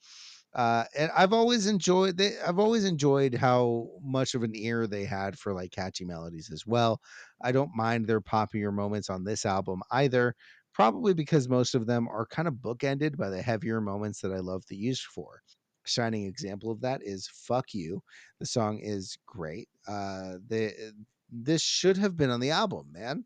Speaker 2: And I've always enjoyed how much of an ear they had for like catchy melodies as well. I don't mind their poppier moments on this album either. probably because most of them are kind of bookended by the heavier moments that I love the Used for. Shining example of that is "Fuck You." The song is great. This should have been on the album, man.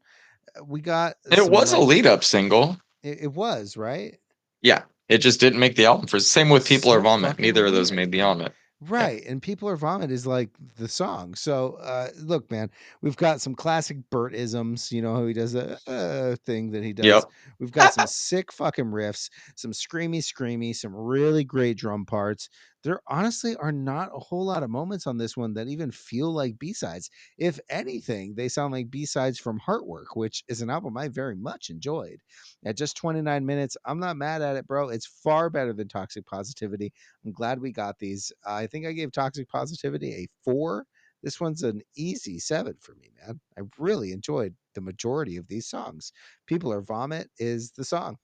Speaker 2: We got
Speaker 1: It
Speaker 2: some
Speaker 1: was a
Speaker 2: like
Speaker 1: lead up single.
Speaker 2: it was right.
Speaker 1: Yeah. It just didn't make the album. For same with People Are
Speaker 2: So
Speaker 1: Vomit.
Speaker 2: fucking
Speaker 1: Neither of those
Speaker 2: weird,
Speaker 1: made the
Speaker 2: man.
Speaker 1: album. Yeah.
Speaker 2: Right. And People Are Vomit is like the song. So look, man, we've got some classic Burt isms. You know how he does a thing that he does.
Speaker 1: Yep.
Speaker 2: We've got some sick fucking riffs, some screamy, some really great drum parts. There honestly are not a whole lot of moments on this one that even feel like B-sides. If anything, they sound like B-sides from Heartwork, which is an album I very much enjoyed. At just 29 minutes, I'm not mad at it, bro. It's far better than Toxic Positivity. I'm glad we got these. I think I gave Toxic Positivity a 4. This one's an easy 7 for me, man. I really enjoyed the majority of these songs. People Are Vomit is the song.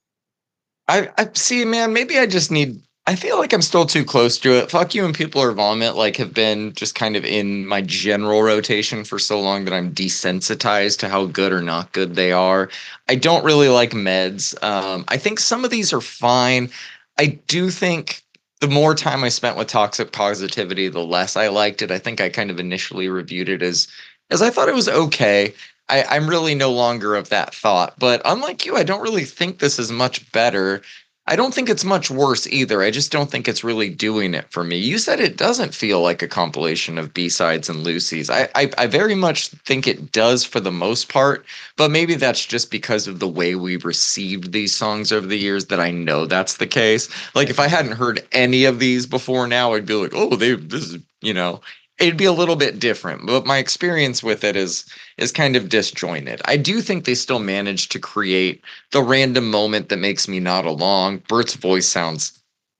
Speaker 1: I see, man. Maybe I just need. I feel like I'm still too close to it. Fuck You and People Are Vomit like have been just kind of in my general rotation for so long that I'm desensitized to how good or not good they are. I don't really like Meds. I think some of these are fine. I do think the more time I spent with Toxic Positivity, the less I liked it. I think I kind of initially reviewed it as I thought it was okay. I'm really no longer of that thought. But unlike you, I don't really think this is much better. I don't think it's much worse either. I just don't think it's really doing it for me. You said it doesn't feel like a compilation of B-sides and Lucy's. I very much think it does for the most part, but maybe that's just because of the way we've received these songs over the years that I know that's the case. Like if I hadn't heard any of these before now, I'd be like, oh, this is, it'd be a little bit different. But my experience with it is kind of disjointed. I do think they still managed to create the random moment that makes me nod along. Bert's voice sounds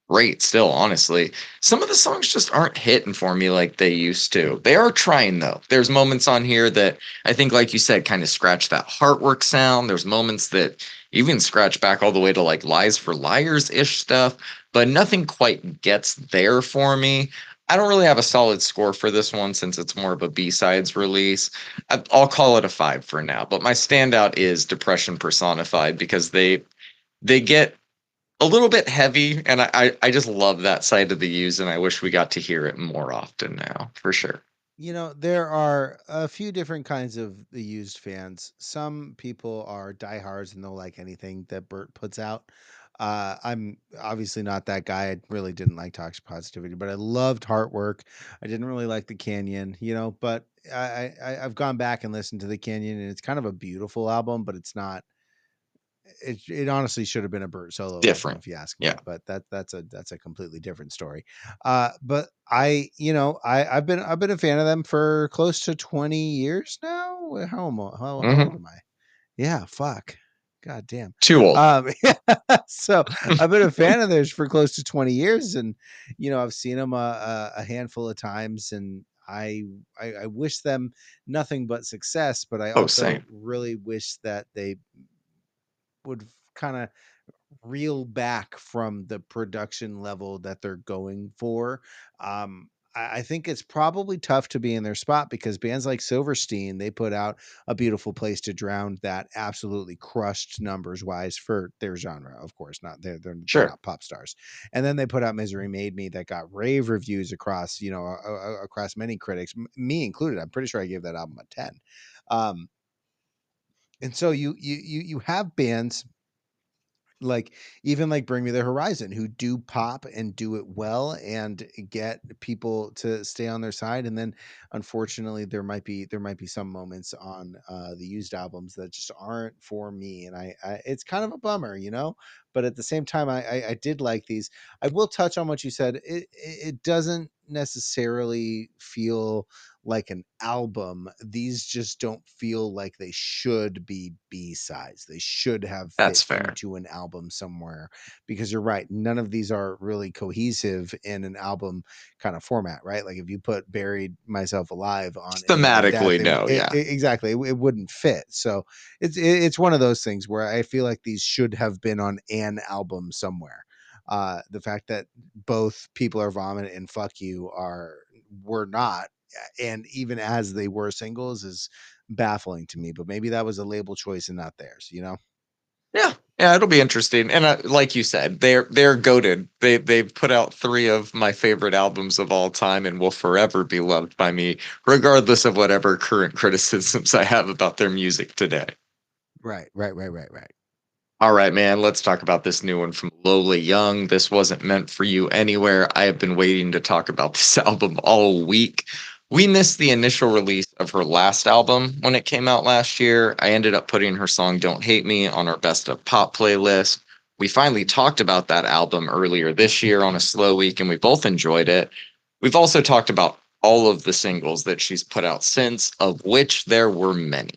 Speaker 1: great still, honestly. Some of the songs just aren't hitting for me like they used to. They are trying though. There's moments on here that I think, like you said, kind of scratch that heartwork sound. There's moments that even scratch back all the way to like Lies for Liars ish stuff, but nothing quite gets there for me. I don't really have a solid score for this one since it's more of a B-sides release. I'll call it a 5 for now, but my standout is Depression Personified because they get a little bit heavy, and I just love that side of the Used, and I wish we got to hear it more often now, for sure.
Speaker 2: You know, there are a few different kinds of the Used fans. Some people are diehards and they'll like anything that Bert puts out. I'm obviously not that guy. I really didn't like Toxic Positivity, but I loved Heartwork. I didn't really like the Canyon, but I've gone back and listened to the Canyon, and it's kind of a beautiful album, but it's not. It honestly should have been a Burt solo album
Speaker 1: Different.
Speaker 2: if you ask me,
Speaker 1: Yeah.
Speaker 2: but that's a completely different story. But I've been a fan of them for close to 20 years now. How old
Speaker 1: Hmm.
Speaker 2: am I? Yeah, fuck. God damn.
Speaker 1: Too old.
Speaker 2: Yeah, so I've been a fan of theirs for close to 20 years, and I've seen them a handful of times, and I wish them nothing but success, but I
Speaker 1: Oh,
Speaker 2: also
Speaker 1: same.
Speaker 2: really wish that they would kind of reel back from the production level that they're going for. I think it's probably tough to be in their spot because bands like Silverstein, they put out A Beautiful Place to Drown that absolutely crushed numbers wise for their genre. Of course, not they're
Speaker 1: Sure.
Speaker 2: not pop stars. And then they put out Misery Made Me that got rave reviews across across many critics, me included. I'm pretty sure I gave that album a 10. Um, and so you have bands like even like Bring Me the Horizon, who do pop and do it well and get people to stay on their side. And then unfortunately there might be some moments on the Used albums that just aren't for me, and I it's kind of a bummer, but at the same time I did like these. I will touch on what you said. It doesn't necessarily feel like an album. These just don't feel like they should be B-sides. They should have fit
Speaker 1: That's fair.
Speaker 2: into an album somewhere, because you're right. None of these are really cohesive in an album kind of format, right? Like if you put Buried Myself Alive on Enemy of Death,
Speaker 1: Thematically, no, yeah.
Speaker 2: exactly, it wouldn't fit. So it's one of those things where I feel like these should have been on an album somewhere. The fact that both People Are Vomit and Fuck You were not, and even as they were singles, is baffling to me. But maybe that was a label choice and not theirs.
Speaker 1: Yeah. Yeah, it'll be interesting. And like you said, they're goated. They've put out three of my favorite albums of all time, and will forever be loved by me, regardless of whatever current criticisms I have about their music today.
Speaker 2: Right, right, right, right, right.
Speaker 1: All right, man, let's talk about this new one from Lola Young. This wasn't meant for you anywhere. I have been waiting to talk about this album all week. We missed the initial release of her last album when it came out last year. I ended up putting her song Don't Hate Me on our best of pop playlist. We finally talked about that album earlier this year on a slow week, and we both enjoyed it. We've also talked about all of the singles that she's put out since, of which there were many.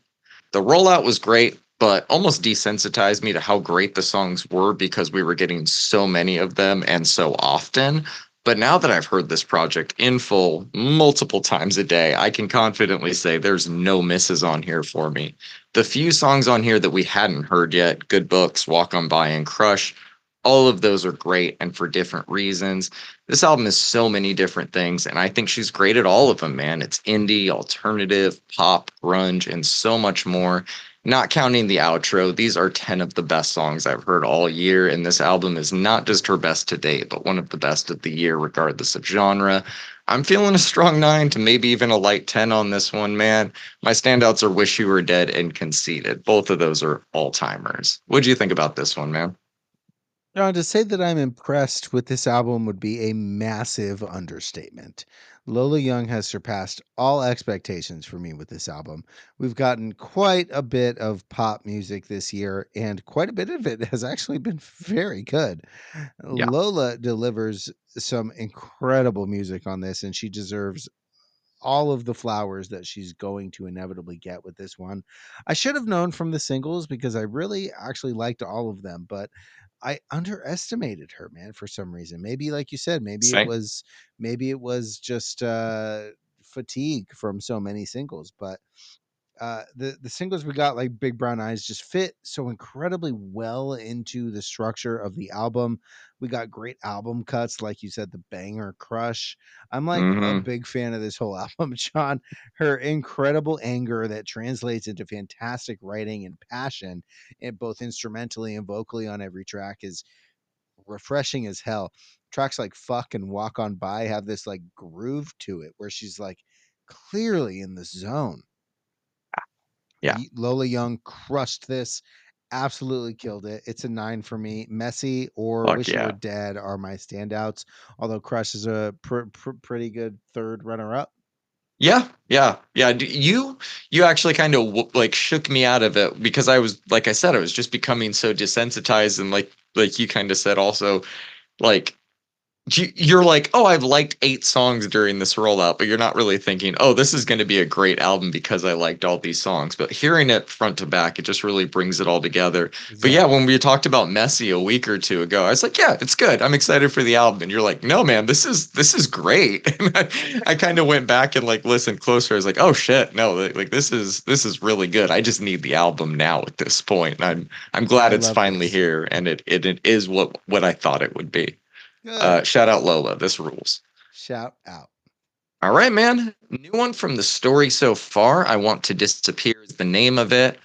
Speaker 1: The rollout was great, but almost desensitized me to how great the songs were because we were getting so many of them and so often. But now that I've heard this project in full multiple times a day, I can confidently say there's no misses on here for me. The few songs on here that we hadn't heard yet, Good Books, Walk On By, and Crush, all of those are great and for different reasons. This album is so many different things, and I think she's great at all of them, man. It's indie, alternative, pop, grunge, and so much more. Not counting the outro, these are 10 of the best songs I've heard all year, and this album is not just her best to date, but one of the best of the year, regardless of genre. I'm feeling a strong 9 to maybe even a light 10 on this one, man. My standouts are Wish You Were Dead and Conceited. Both of those are all timers. What'd you think about this one, man?
Speaker 2: Now, to say that I'm impressed with this album would be a massive understatement. Lola Young has surpassed all expectations for me with this album. We've gotten quite a bit of pop music this year, and quite a bit of it has actually been very good.
Speaker 1: Yeah.
Speaker 2: Lola delivers some incredible music on this, and she deserves all of the flowers that she's going to inevitably get with this one. I should have known from the singles because I really actually liked all of them, but I underestimated her, man, for some reason. Maybe like you said,
Speaker 1: Same.
Speaker 2: maybe it was just fatigue from so many singles, but the singles we got like Big Brown Eyes just fit so incredibly well into the structure of the album. We got great album cuts, like you said, the banger Crush. I'm like a
Speaker 1: Hmm.
Speaker 2: big fan of this whole album, John. Her incredible anger that translates into fantastic writing and passion, and both instrumentally and vocally on every track is refreshing as hell. Tracks like Fuck and Walk On By have this like groove to it where she's like clearly in the zone.
Speaker 1: Yeah.
Speaker 2: Lola Young crushed this, absolutely killed it. It's a 9 for me. Messy or
Speaker 1: Fuck
Speaker 2: Wish You Were
Speaker 1: yeah.
Speaker 2: Dead are my standouts, although Crush is a pretty good third runner up.
Speaker 1: Yeah, yeah, yeah. You actually kind of like shook me out of it because I was, like I said, I was just becoming so desensitized, and like you kind of said also, like you're like, oh, I've liked 8 songs during this rollout, but you're not really thinking, oh, this is going to be a great album because I liked all these songs. But hearing it front to back, it just really brings it all together. But yeah, when
Speaker 2: Exactly.
Speaker 1: we talked about Messy a week or two ago, I was like, yeah, it's good. I'm excited for the album. And you're like, no, man, this is great. And I kind of went back and like listened closer. I was like, oh shit, no, like this is really good. I just need the album now at this point. And I'm glad
Speaker 2: I
Speaker 1: it's
Speaker 2: love
Speaker 1: finally
Speaker 2: this.
Speaker 1: here, and it is what I thought it would be.
Speaker 2: Good.
Speaker 1: Shout out Lola. This rules.
Speaker 2: Shout out.
Speaker 1: All right, man. New one from the story so far. I Want to Disappear is the name of it.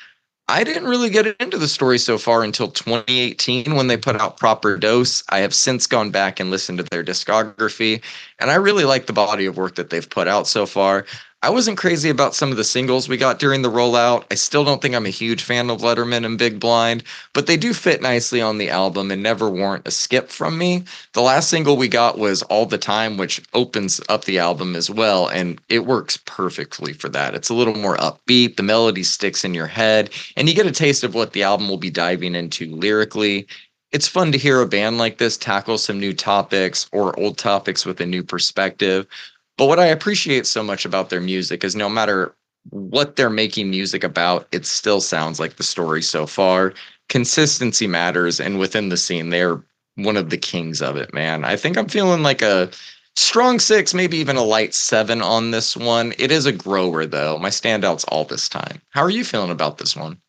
Speaker 1: I didn't really get into the story so far until 2018 when they put out Proper Dose. I have since gone back and listened to their discography, and I really like the body of work that they've put out so far. I wasn't crazy about some of the singles we got during the rollout. I still don't think I'm a huge fan of Letterman and Big Blind, but they do fit nicely on the album and never warrant a skip from me. The last single we got was All the Time, which opens up the album as well, and it works perfectly for that. It's a little more upbeat, the melody sticks in your head, and you get a taste of what the album will be diving into lyrically. It's fun to hear a band like this tackle some new topics or old topics with a new perspective. But what I appreciate so much about their music is no matter what they're making music about, it still sounds like the story so far. Consistency matters, and within the scene, they're one of the kings of it, man. I think I'm feeling like a strong 6, maybe even a light 7 on this one. It is a grower, though. My standouts all this time. How are you feeling about this one?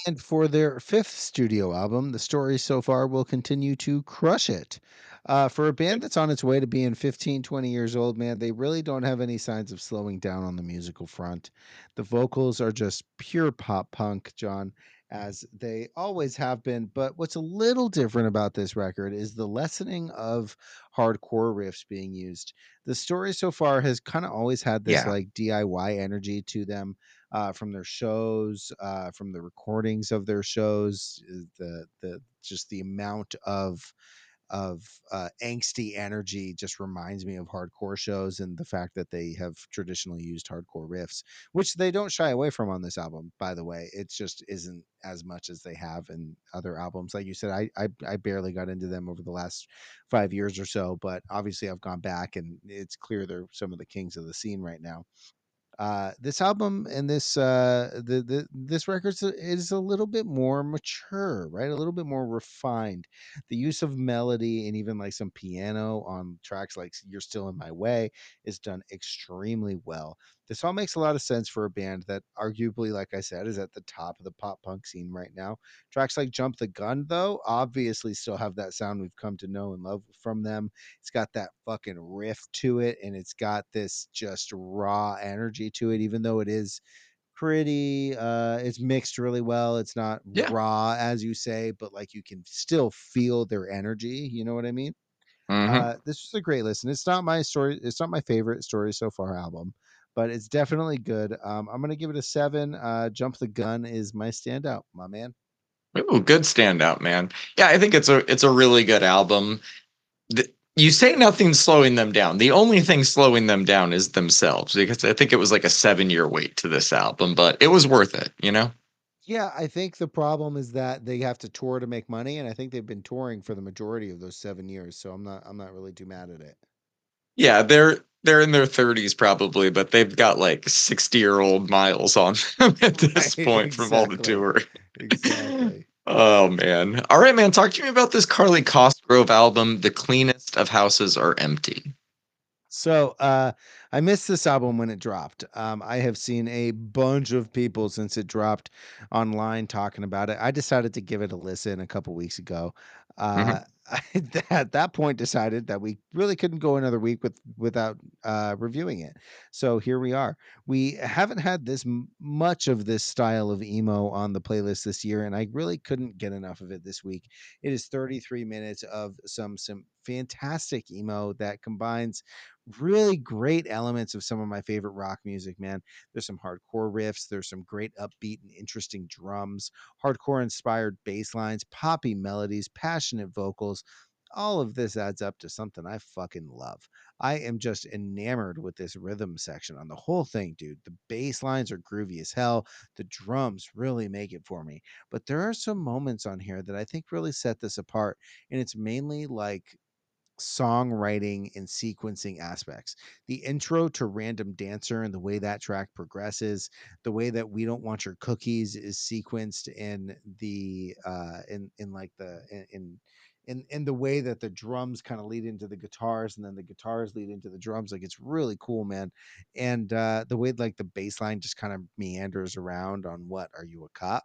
Speaker 2: And for their fifth studio album, the story so far will continue to crush it. For a band that's on its way to being 15, 20 years old, man, they really don't have any signs of slowing down on the musical front. The vocals are just pure pop punk, John. as they always have been. But what's a little different about this record is the lessening of hardcore riffs being used. The story so far has kind of always had this
Speaker 1: Yeah.
Speaker 2: like DIY energy to them, from their shows, from the recordings of their shows, the just the amount of angsty energy just reminds me of hardcore shows, and the fact that they have traditionally used hardcore riffs, which they don't shy away from on this album, by the way. It just isn't as much as they have in other albums. Like you said, I barely got into them over the last 5 years or so, but obviously I've gone back and it's clear they're some of the kings of the scene right now. This album and this record is a little bit more mature, right? A little bit more refined. The use of melody and even like some piano on tracks like "You're Still in My Way" is done extremely well. This all makes a lot of sense for a band that arguably, like I said, is at the top of the pop punk scene right now. Tracks like "Jump the Gun," though, obviously still have that sound we've come to know and love from them. It's got that fucking riff to it, and it's got this just raw energy to it, even though it is pretty it's mixed really well. It's not
Speaker 1: Yeah.
Speaker 2: raw as you say, but like you can still feel their energy, you know what I mean?
Speaker 1: Hmm.
Speaker 2: This was a great listen. It's not my story, it's not my favorite story so far album, but it's definitely good. I'm gonna give it a 7. Jump the Gun is my standout, my man.
Speaker 1: Ooh, good standout, man. Yeah, I think it's a really good album. You say nothing's slowing them down. The only thing slowing them down is themselves, because I think it was like a 7 year wait to this album, but it was worth it, you know?
Speaker 2: Yeah, I think the problem is that they have to tour to make money, and I think they've been touring for the majority of those 7 years. So I'm not really too mad at it.
Speaker 1: Yeah, they're in their 30s probably, but they've got like 60-year-old miles on them at
Speaker 2: Right,
Speaker 1: this point from all the
Speaker 2: exactly.
Speaker 1: touring.
Speaker 2: Exactly.
Speaker 1: Oh man. All right, man. Talk to me about this Carly Cosgrove album, The Cleanest of Houses Are Empty.
Speaker 2: So I missed this album when it dropped. I have seen a bunch of people since it dropped online talking about it. I decided to give it a listen a couple weeks ago. Uh,
Speaker 1: Hmm.
Speaker 2: I at that point decided that we really couldn't go another week without reviewing it. So here we are. We haven't had this much of this style of emo on the playlist this year, and I really couldn't get enough of it this week. It is 33 minutes of some fantastic emo that combines really great elements of some of my favorite rock music, man. There's some hardcore riffs, there's some great upbeat and interesting drums, hardcore inspired bass lines, poppy melodies, passionate vocals. All of this adds up to something I fucking love. I am just enamored with this rhythm section on the whole thing, dude. The bass lines are groovy as hell. The drums really make it for me. But there are some moments on here that I think really set this apart. And it's mainly like songwriting and sequencing aspects. The intro to Random Dancer and the way that track progresses, the way that We Don't Want Your Cookies is sequenced in the in like the in the way that the drums kind of lead into the guitars and then the guitars lead into the drums. Like it's really cool, man. And the way like the bass line just kind of meanders around on What Are You, a Cop?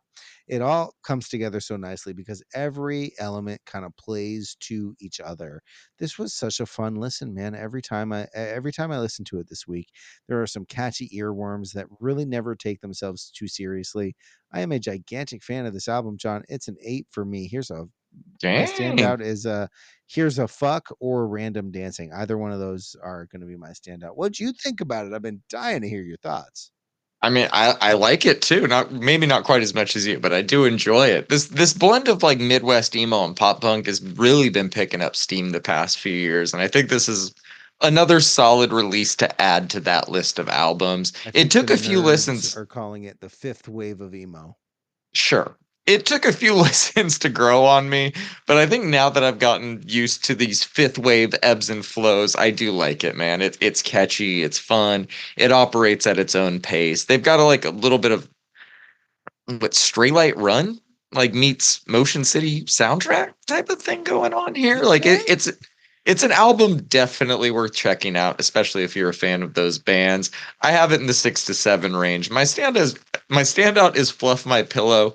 Speaker 2: It all comes together so nicely because every element kind of plays to each other. This was such a fun listen, man. Every time I listen to it this week, there are some catchy earworms that really never take themselves too seriously. I am a gigantic fan of this album, John. It's an 8 for me. Here's a My
Speaker 1: Dang.
Speaker 2: standout is Here's a Fuck or Random Dancing. Either one of those are going to be my standout. What'd you think about it? I've been dying to hear your thoughts.
Speaker 1: I mean, I like it too. Not maybe not quite as much as you, but I do enjoy it. This blend of like Midwest emo and pop punk has really been picking up steam the past few years, and I think this is another solid release to add to that list of albums.
Speaker 2: I
Speaker 1: It
Speaker 2: think the
Speaker 1: took a few
Speaker 2: nerds
Speaker 1: listens.
Speaker 2: are calling it the fifth wave of emo.
Speaker 1: Sure. It took a few listens to grow on me, but I think now that I've gotten used to these fifth wave ebbs and flows, I do like it, man. It's catchy, it's fun, it operates at its own pace. They've got a little bit of what Straylight Run like meets Motion City soundtrack type of thing going on here. Like
Speaker 2: Okay.
Speaker 1: it's an album definitely worth checking out, especially if you're a fan of those bands. I have it in the 6 to 7 range. My standout is Fluff My Pillow.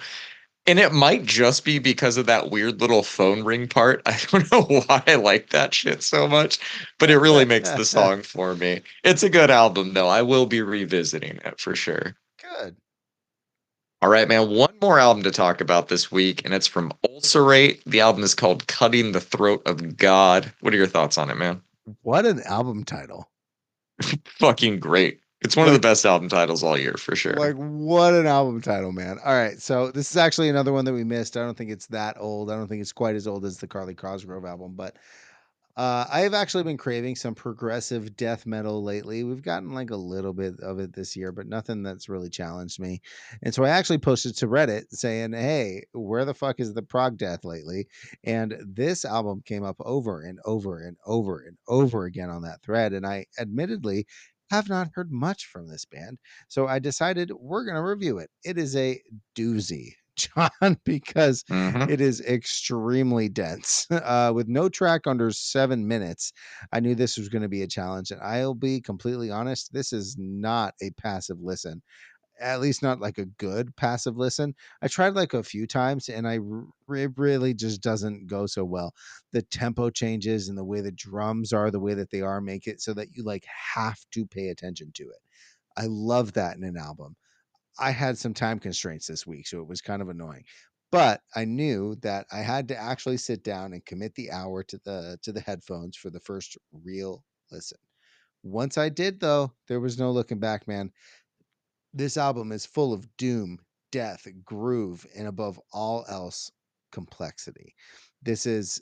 Speaker 1: And it might just be because of that weird little phone ring part. I don't know why I like that shit so much, but it really makes the song for me. It's a good album, though. I will be revisiting it for sure.
Speaker 2: Good.
Speaker 1: All right, man. One more album to talk about this week, and it's from Ulcerate. The album is called Cutting the Throat of God. What are your thoughts on it, man?
Speaker 2: What an album title.
Speaker 1: Fucking great. It's one of the
Speaker 2: Like
Speaker 1: best album titles all year for
Speaker 2: like
Speaker 1: sure.
Speaker 2: what an album title, man. All right. So this is actually another one that we missed. I don't think it's that old. I don't think it's quite as old as the Carly Cosgrove album, but I have actually been craving some progressive death metal lately. We've gotten like a little bit of it this year, but nothing that's really challenged me. And so I actually posted to Reddit saying, "Hey, where the fuck is the prog death lately?" And this album came up over and over and over and over again on that thread. And I admittedly have not heard much from this band. So I decided we're going to review it. It is a doozy, John, because
Speaker 1: Hmm.
Speaker 2: it is extremely dense. With no track under 7 minutes, I knew this was going to be a challenge. And I'll be completely honest, this is not a passive listen, at least not like a good passive listen. I tried like a few times and it really just doesn't go so well. The tempo changes and the way the drums are the way that they are make it so that you like have to pay attention to it. I love that in an album. I had some time constraints this week, so it was kind of annoying. But I knew that I had to actually sit down and commit the hour to the headphones for the first real listen. Once I did though, there was no looking back, man. This album is full of doom, death, groove, and above all else, complexity. This is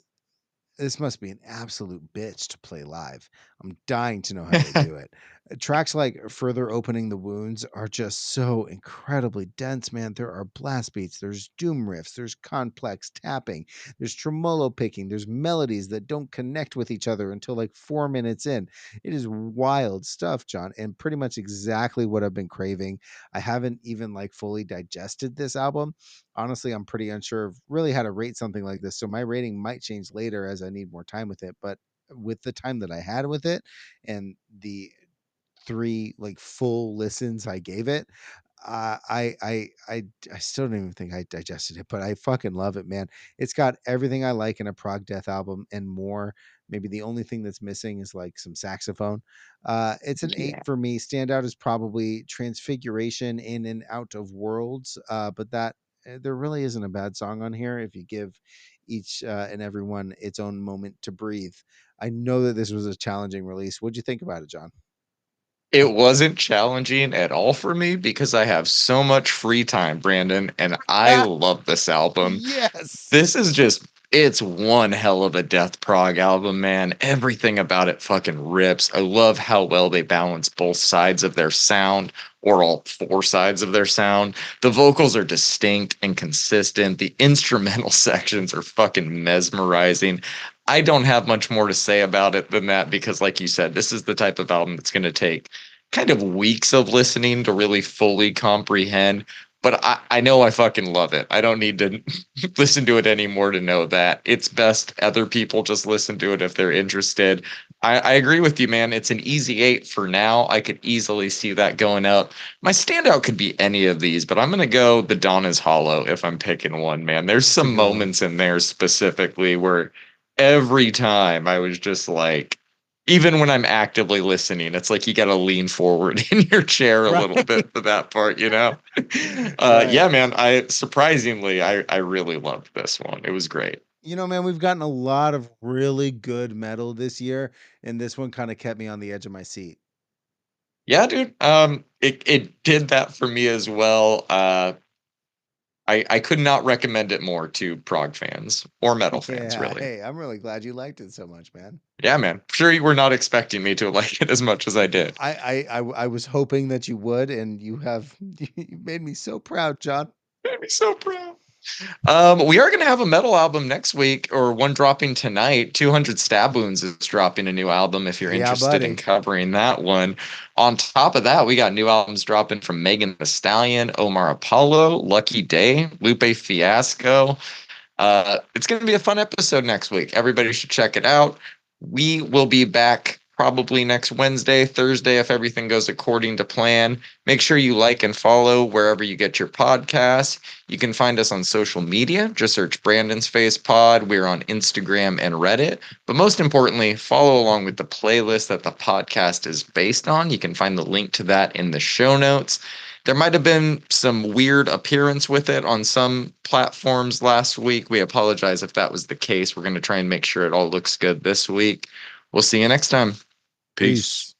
Speaker 2: this must be an absolute bitch to play live. I'm dying to know how they do it. Tracks like Further Opening the Wounds are just so incredibly dense, man. There are blast beats, there's doom riffs, there's complex tapping, there's tremolo picking, there's melodies that don't connect with each other until like 4 minutes in. It is wild stuff, John, and pretty much exactly what I've been craving. I haven't even like fully digested this album. Honestly, I'm pretty unsure of really how to rate something like this. So my rating might change later as I need more time with it. But with the time that I had with it and the three like full listens I gave it, I still don't even think I digested it, but I fucking love it, man. It's got everything I like in a prog death album and more. Maybe the only thing that's missing is like some saxophone. It's an eight
Speaker 1: Yeah.
Speaker 2: for me. Standout is probably Transfiguration in and Out of Worlds, but that there really isn't a bad song on here if you give each and everyone its own moment to breathe. I know that this was a challenging release. What'd you think about it, John?
Speaker 1: It wasn't challenging at all for me because I have so much free time, Brandon, and I love this album.
Speaker 2: Yes.
Speaker 1: This is just, it's one hell of a Death Prog album, man. Everything about it fucking rips. I love how well they balance both sides of their sound, or all four sides of their sound. The vocals are distinct and consistent. The instrumental sections are fucking mesmerizing. I don't have much more to say about it than that because, like you said, this is the type of album that's going to take kind of weeks of listening to really fully comprehend. But I know I fucking love it. I don't need to listen to it anymore to know that. It's best other people just listen to it if they're interested. I agree with you, man. It's an easy eight for now. I could easily see that going up. My standout could be any of these, but I'm going to go The Dawn is Hollow if I'm picking one, man. There's
Speaker 2: It's a
Speaker 1: some
Speaker 2: good one.
Speaker 1: moments in there specifically where every time I was just like, even when I'm actively listening, it's like you got to lean forward in your chair a little
Speaker 2: Right.
Speaker 1: bit for that part, you know?
Speaker 2: Right.
Speaker 1: Yeah, man. I surprisingly, I really loved this one. It was great.
Speaker 2: Man, we've gotten a lot of really good metal this year, and this one kind of kept me on the edge of my seat.
Speaker 1: Yeah, dude. It did that for me as well. I could not recommend it more to prog fans or metal fans,
Speaker 2: Yeah.
Speaker 1: really.
Speaker 2: Hey, I'm really glad you liked it so much, man.
Speaker 1: Yeah, man. Sure, you were not expecting me to like it as much as I did.
Speaker 2: I was hoping that you would, and you have you made me so proud, John.
Speaker 1: Made me so proud. We are going to have a metal album next week, or one dropping tonight. 200 Stab Wounds is dropping a new album if you're
Speaker 2: Yeah,
Speaker 1: interested in
Speaker 2: buddy.
Speaker 1: covering that one. On top of that, we got new albums dropping from Megan Thee Stallion, Omar Apollo, Lucky Day, Lupe Fiasco. It's going to be a fun episode next week. Everybody should check it out. We will be back probably next Wednesday, Thursday, if everything goes according to plan. Make sure you like and follow wherever you get your podcasts. You can find us on social media. Just search Brandon's Face Pod. We're on Instagram and Reddit. But most importantly, follow along with the playlist that the podcast is based on. You can find the link to that in the show notes. There might have been some weird appearance with it on some platforms last week. We apologize if that was the case. We're going to try and make sure it all looks good this week. We'll see you next time.
Speaker 3: Peace.